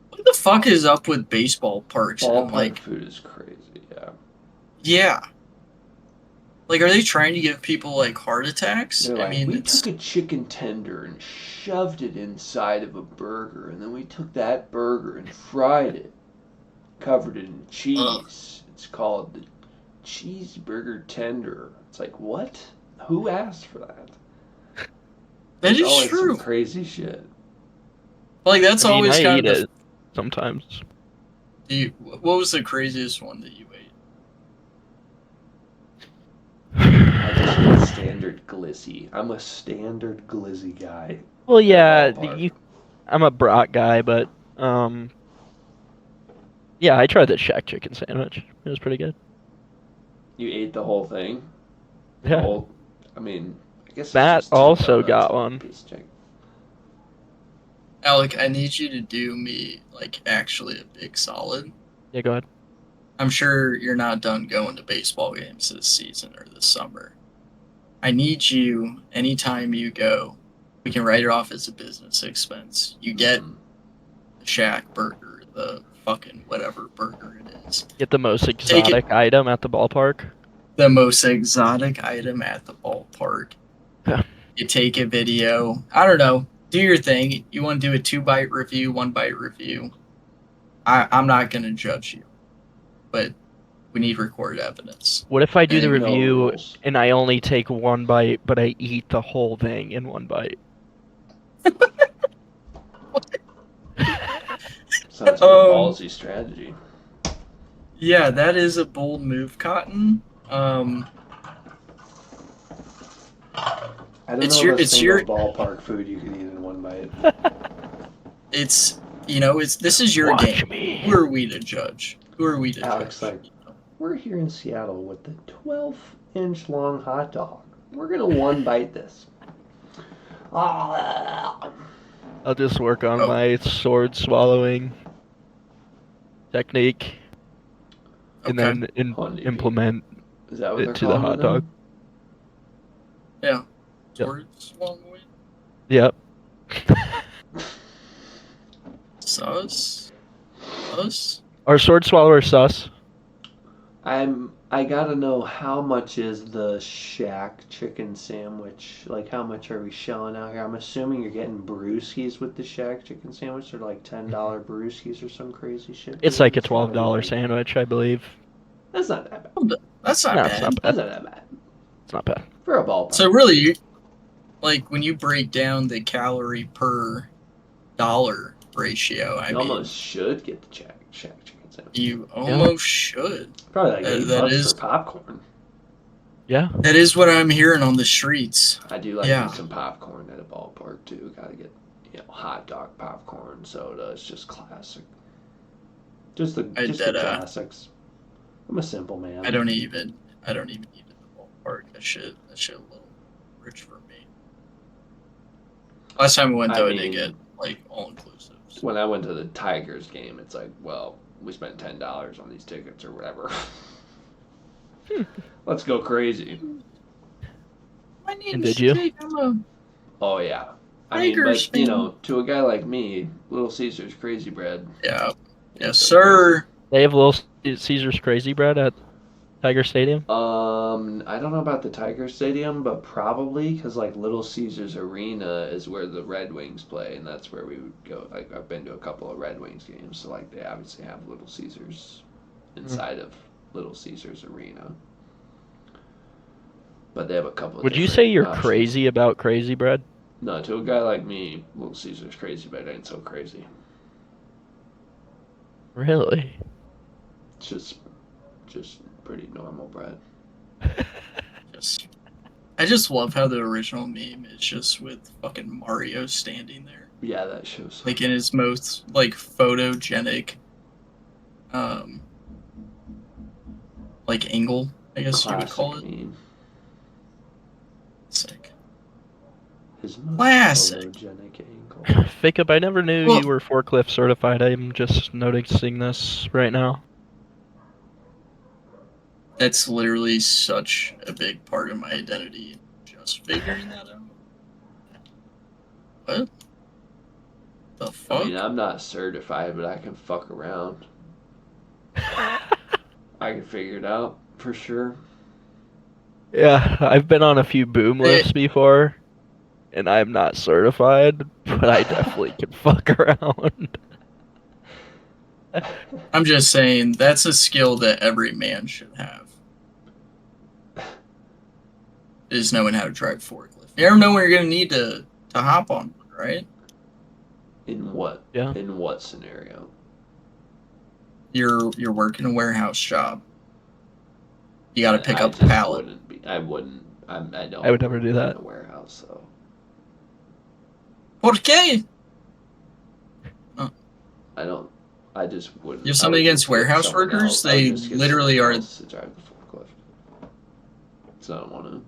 what the fuck is up with baseball parks and Ballpark like food is crazy. Yeah. yeah. Like, are they trying to give people like heart attacks? They're I like, mean, we it's took a chicken tender and shoved it inside of a burger, and then we took that burger and fried it, covered it in cheese. It's called the cheeseburger tender. It's like, what? Who asked for that? that There's is always true. some crazy shit. Like that's I mean, always I kind eat of it sometimes. What was the craziest one that you ate? I just get standard glizzy. I'm a standard glizzy guy. Well, at a yeah, ballpark. I'm a brat guy, but yeah, I tried the Shack chicken sandwich. It was pretty good. You ate the whole thing. The Yeah, whole. I mean, I guess it's Matt just two also donuts got and a one. piece of chicken. Alec, I need you to do me like actually a big solid. Yeah, go ahead. I'm sure you're not done going to baseball games this season or this summer. I need you anytime you go. We can write it off as a business expense. You get Mhm. the Shack burger, the fucking whatever burger it is. Get the most Take it exotic item at the ballpark. the most exotic item at the ballpark. Yeah. You take a video. I don't know. Do your thing. You want to do a 2-bite review, 1-bite review. I'm not gonna judge you, but we need recorded evidence. What if I do the And No review rules. and I only take one bite, but I eat the whole thing in one bite? Sounds like a um, ballsy strategy. yeah, that is a bold move, Cotton. I don't It's know of your a it's single your ballpark food you could eat in one bite. it's it's this is your Watch game. me. Who are we to judge? Who are we to Alex, judge? like, we're here in Seattle with the 12-inch long hot dog. We're gonna one bite this. Ah. I'll just work on Oh, my sword swallowing technique and okay. then Honeybee. implement Is that what it they're to the calling it hot dog. now? Yeah. Yep. Swords long way. Yep. Sus. Sus. Are sword swallower sus? I gotta know how much is the Shack chicken sandwich? Like how much are we shelling out here? I'm assuming you're getting brewskis with the Shack chicken sandwich. They're like $10 brewskis or some crazy shit. It's Dude, like a it's gotta be $12 like sandwich, I believe. that's not that bad. That's not No, it's not bad. bad. That's not that bad It's not bad. for a ballpark. So really, like when you break down the calorie per dollar ratio, I You mean, almost should get the Shack chicken sandwich. you Yeah. almost should. Probably like $8 That for is popcorn. Yeah. what I'm hearing on the streets. I do like me Yeah. some popcorn at a ballpark too. Gotta get hot dog popcorn, soda. It's just classic. Just the I just the did. classics. I'm a simple man. I don't even eat it in the ballpark. That shit a little rich for me. Last time I went though, I did get like all inclusives. When I went to the Tigers game, it's like, well, we spent $10 on these tickets or whatever. Let's go crazy. My name And is did you? Jake. I'm a Oh yeah. I mean, Tigers but you fan. know, to a guy like me, Little Caesar's crazy bread. Yeah. ain't Yes, so sir. They have Little Caesar's Crazy Bread at Tiger Stadium. I don't know about the Tiger Stadium, but probably because like Little Caesars Arena is where the Red Wings play, and that's where we would go. Like I've been to a couple of Red Wings games, so like they obviously have Little Caesars inside of Little Caesars Arena, but they have a couple of Would you different say you're options. crazy about Crazy Bread? No, to a guy like me, Little Caesars crazy, but it ain't so crazy. Really? It's just pretty normal bread. I just love how the original meme is just with fucking Mario standing there, Yeah, that shows. like in his most like photogenic, um, like angle, I guess you would call it. Meme. Sick. His most Classic. photogenic angle. Fake up, I never knew Well- you were forklift certified. I'm just noticing this right now. That's literally such a big part of my identity. Just figuring that out. What? The fuck? I mean, I'm not certified, but I can fuck around. I can figure it out for sure. Yeah, I've been on a few boom lifts before, and I'm not certified, but I definitely can fuck around. I'm just saying that's a skill that every man should have. Is knowing how to drive forklift. You never know when you're gonna need to hop on one, right? In what? Yeah. In what scenario? you're working a warehouse job. You got to pick I up a just pallet. wouldn't be. I wouldn't. I don't. I would never do work that. in a warehouse, so ¿Por qué? I don't. I just wouldn't. You have I something would against just get warehouse someone workers? else. I would They just get literally someone are. else to drive the forklift. So I don't want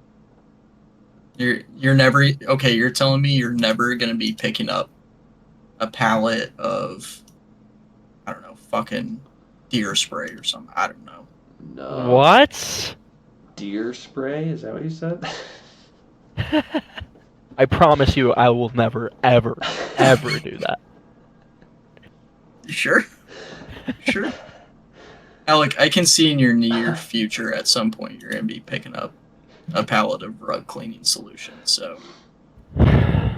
to. You're never okay. You're telling me you're never gonna be picking up a pallet of, I don't know, fucking deer spray or something. I don't know. No. What? Deer spray? Is that what you said? I promise you, I will never, ever, ever do that. You sure? Sure. Alec, I can see in your near future at some point you're gonna be picking up a pallet of rug cleaning solutions. So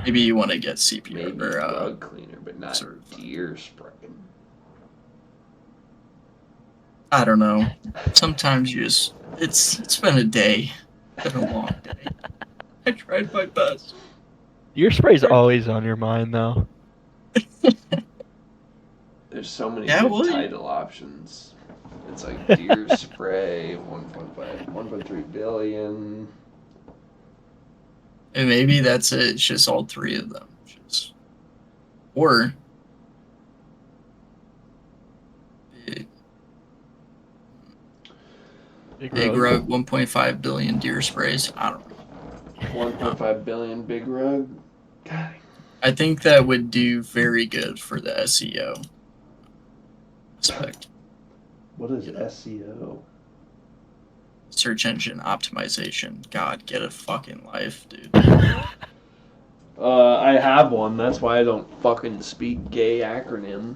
maybe you want to get CPR Maybe or rug cleaner, but not certified. deer spray. I don't know. Sometimes you just it's been a day. It's been a long day. I tried my best. Your spray's always on your mind, though. There's so many Yeah, good well, title options. It's like deer spray, 1.5, 1.3 billion. And maybe that's it. It's just all three of them. Just or big, big rug, 1.5 billion deer sprays. I don't know. 1.5 billion big rug. God. I think that would do very good for the SEO aspect. What is SEO? Search engine optimization. God, get a fucking life, dude. I have one. That's why I don't fucking speak gay acronym.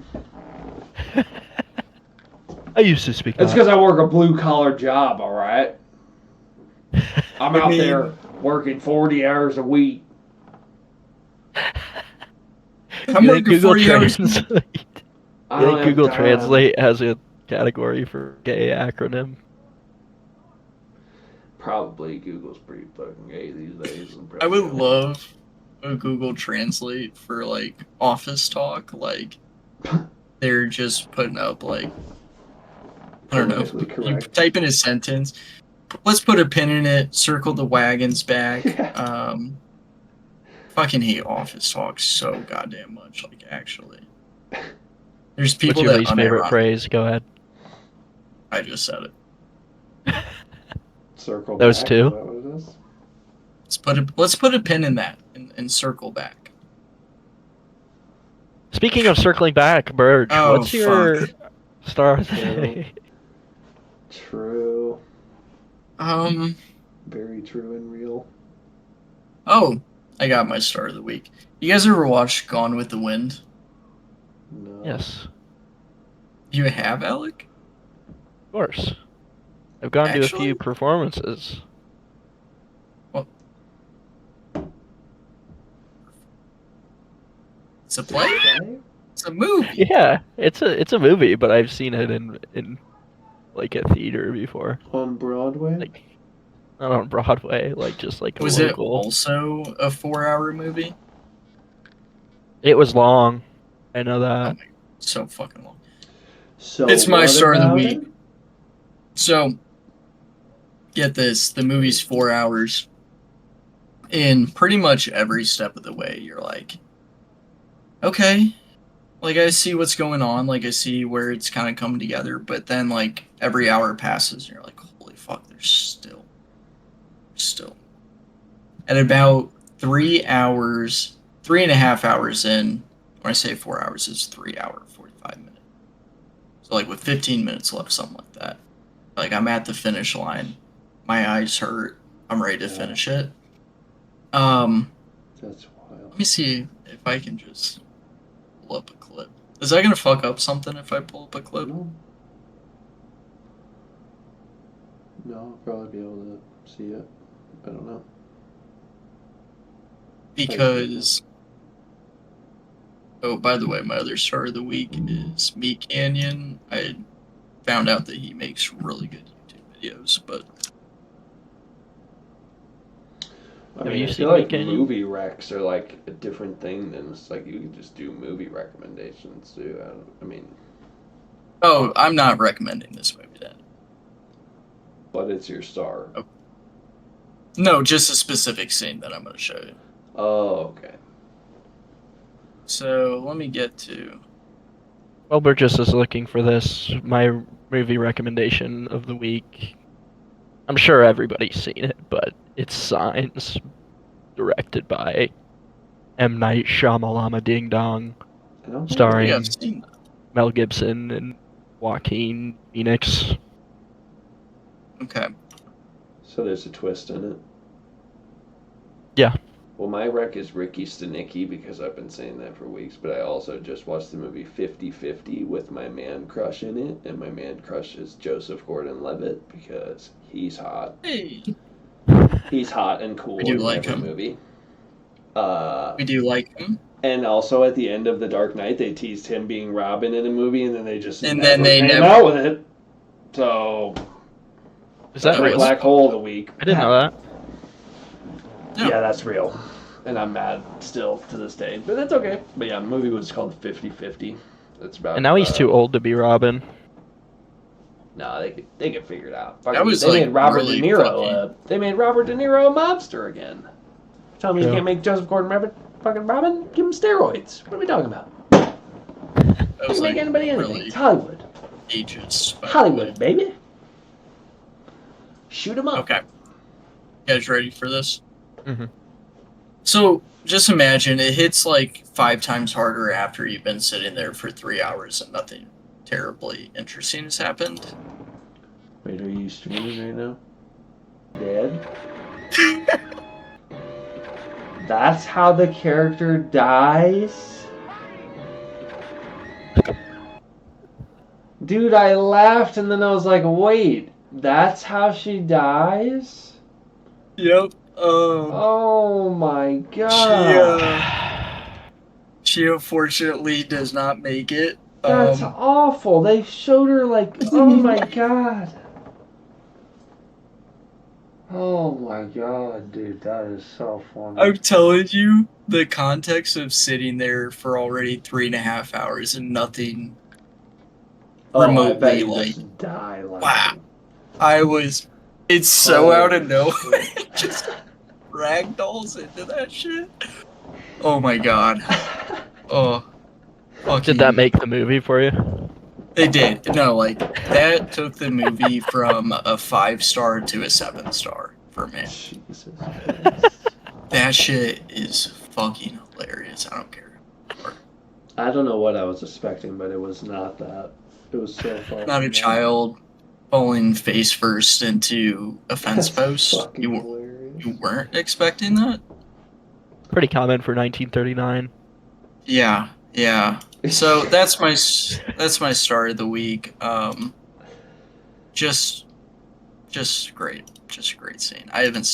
I used to speak It's that. because I work a blue collar job, all right? I'm out mean- there working 40 hours a week. I'm You working think Google 40 hours. Translate? I You don't think have Google time. Translate has a category for gay acronym? Probably Google's pretty fucking gay these days. I would love a Google Translate for like office talk. Like they're just putting up like, I don't know. Politically You correct. type in a sentence. Let's put a pin in it. Circle the wagons back. Fucking hate office talk so goddamn much. Like actually, there's What's people your that least favorite unironically. phrase? Go ahead. I just said it. Circle Those back. two? Is that what it is? Let's put a pin in that and circle back. Speaking of circling back, Burg, Oh, what's your fuck. star of the day? True. Very true and real. Oh, I got my star of the week. You guys ever watched Gone with the Wind? No. Yes, You have, Alec? of course. I've gone to a Actually? few performances. It's a play? Okay. It's a movie. Yeah, it's a movie, but I've seen it in like a theater before. On Broadway? Like not on Broadway, like just like a Was it local. also a 4-hour movie? It was long. I know Oh that. my, so fucking long. So It's my what star of the about week. it? So, get this: the movie's 4 hours. In pretty much every step of the way, you're like, okay, like I see what's going on, like I see where it's kind of coming together, but then like every hour passes, and you're like, holy fuck, there's still. At about 3 hours, 3.5 hours in, when I say 4 hours, it's 3 hour 45 minutes. So like with 15 minutes left, something like that. Like I'm at the finish line, my eyes hurt, I'm ready to finish it. That's wild. Let me see if I can just pull up a clip. Is that gonna fuck up something if I pull up a clip? No. No, I'll probably be able to see it. I don't know. Because oh, by the way, my other star of the week is Me Canyon. I found out that he makes really good YouTube videos, but I Have mean, you I seen feel like Weekend? movie recs are like a different thing than it's like you can just do movie recommendations too. I mean, Oh, I'm not recommending this movie then. But it's your star. Oh. No, just a specific scene that I'm going to show you. Oh, okay. So let me get to. While Burgess is looking for this, my movie recommendation of the week. I'm sure everybody's seen it, but it's Signs, directed by M. Night Shyamalan Ding Dong, I don't think starring Yeah, I've seen that. Mel Gibson and Joaquin Phoenix. Okay. So there's a twist in it. Yeah. Well, my rec is Ricky Stenicki because I've been saying that for weeks, but I also just watched the movie 50-50 with my man crush in it, and my man crush is Joseph Gordon-Levitt because he's hot. Hey, He's hot and cool We do in like every him. movie. we do like him. And also at the end of The Dark Knight, they teased him being Robin in a movie, and then they just And never then they came never- out with it. So Is that that's my real? black hole of the week. I didn't know that. Yeah, that's real. And I'm mad still to this day. But that's okay. But yeah, the movie was called 50-50. It's about And now he's too old to be Robin. No, they could figure it out. That was, they like, made Robert really De Niro funny. they made Robert De Niro a mobster again. Tell me you Yeah. can't make Joseph Gordon-Levitt fucking Robin? Give him steroids. What are we talking about? That You was can make like anybody anything. really It's Hollywood. ages. by the Hollywood, way. baby. Shoot him up. Okay. You guys ready for this? Mhm. So just imagine it hits like 5 times harder after you've been sitting there for 3 hours and nothing terribly interesting has happened. Wait, are you streaming right now? Dead? That's how the character dies? Dude, I laughed and then I was like, wait, that's how she dies? Yep. Oh my god. She unfortunately does not make it. That's awful. They showed her like, oh my god. Oh my god, dude, that is so funny. I'm telling you, the context of sitting there for already 3.5 hours and nothing I bet remotely you like, just die like. wow. It's so out of nowhere. shit. It just ragdolls into that shit. Oh my god. Oh. Did that make the movie for you? It did. No, like, that took the movie from a 5-star to a 7-star for me. Jesus Christ. That shit is fucking hilarious. I don't care. I don't know what I was expecting, but it was not that. It was so far. Not a child falling face first into a fence post. You weren't expecting that? Pretty common for 1939. Yeah. So that's my start of the week. Just great, just a great scene. I don't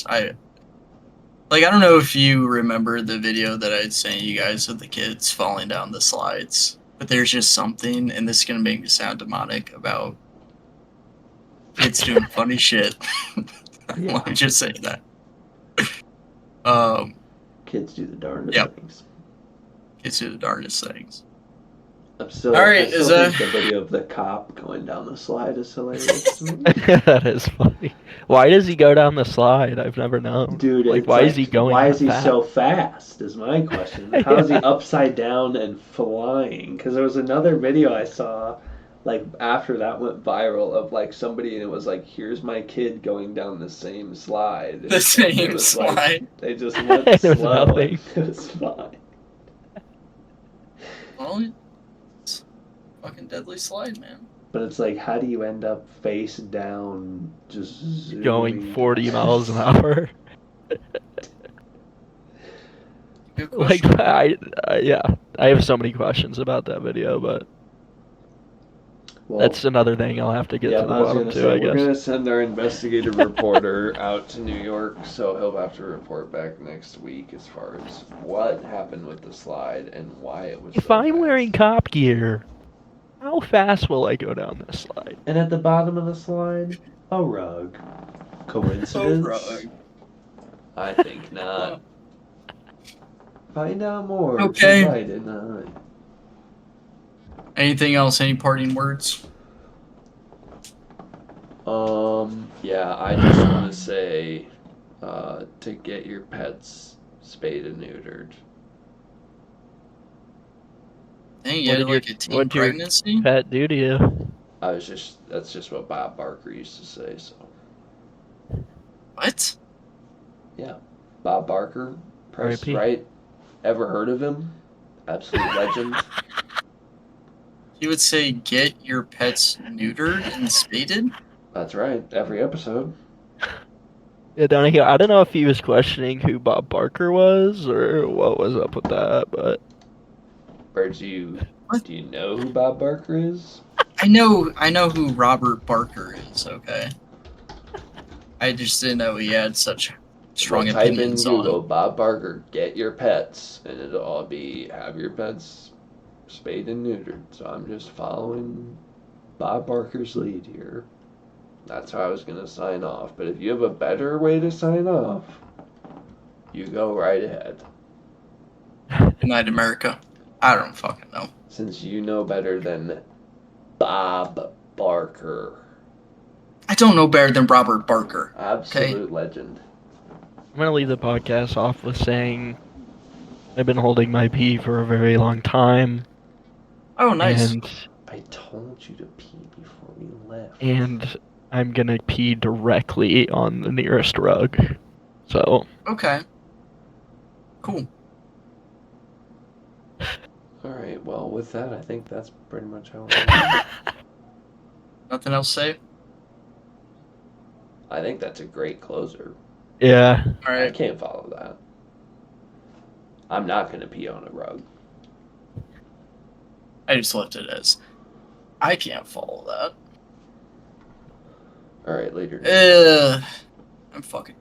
know if you remember the video that I'd sent you guys of the kids falling down the slides, but there's just something, and this is gonna make me sound demonic, about kids doing funny shit. Let me just say that. Kids do the darndest things. Kids do the darndest things. All right, think the video of the cop going down the slide is hilarious. That is funny. Why does he go down the slide? I've never known. Dude, like, why is he going? Why is he so fast? Is my question. How is he upside down and flying? Because there was another video I saw, like after that went viral, of like somebody, and it was like, "Here's my kid going down the same slide." The same slide. Like, they just went slow. Nothing. It was fine. Well, it's fucking deadly slide, man. But it's like, how do you end up face down, just going 40 miles an hour? Good question. Like, I have so many questions about that video, but that's another thing I'll have to get to the bottom to, I guess. We're gonna send our investigative reporter out to New York, so he'll have to report back next week as far as what happened with the slide and why it was. If I'm wearing cop gear, how fast will I go down this slide? And at the bottom of the slide, a rug. Coincidence? A rug. I think not. Find out more Okay. tonight at 9. Anything else? Any parting words? Yeah, I just want to say, to get your pets spayed and neutered. Dang, you had like a teen what did your pregnancy? pet do to you? That's just what Bob Barker used to say. So What? yeah, Bob Barker, Price is R.I.P. Right. Ever heard of him? Absolute legend. He would say, "Get your pets neutered and spaded." That's right. Every episode. Yeah, Donahue, I don't know if he was questioning who Bob Barker was or what was up with that, but Bird, What? do you know who Bob Barker is? I know who Robert Barker is. Okay, I just didn't know he had such Well, strong type in opinions on him. Google Bob Barker, get your pets, and it'll all be have your pets spayed and neutered. So I'm just following Bob Barker's lead here. That's how I was gonna sign off. But if you have a better way to sign off, you go right ahead. Good night, America. I don't fucking know. Since you know better than Bob Barker. I don't know better than Robert Barker. Okay. Absolute legend. I'm gonna leave the podcast off with saying I've been holding my pee for a very long time, Oh, nice. and I told you to pee before we left. and I'm gonna pee directly on the nearest rug. So Okay. Cool. Alright, well, with that, I think that's pretty much how it Nothing else to say? I think that's a great closer. yeah, All I right. can't follow that. I'm not going to pee on a rug. I just left it as I can't follow that. Alright, later. I'm fucking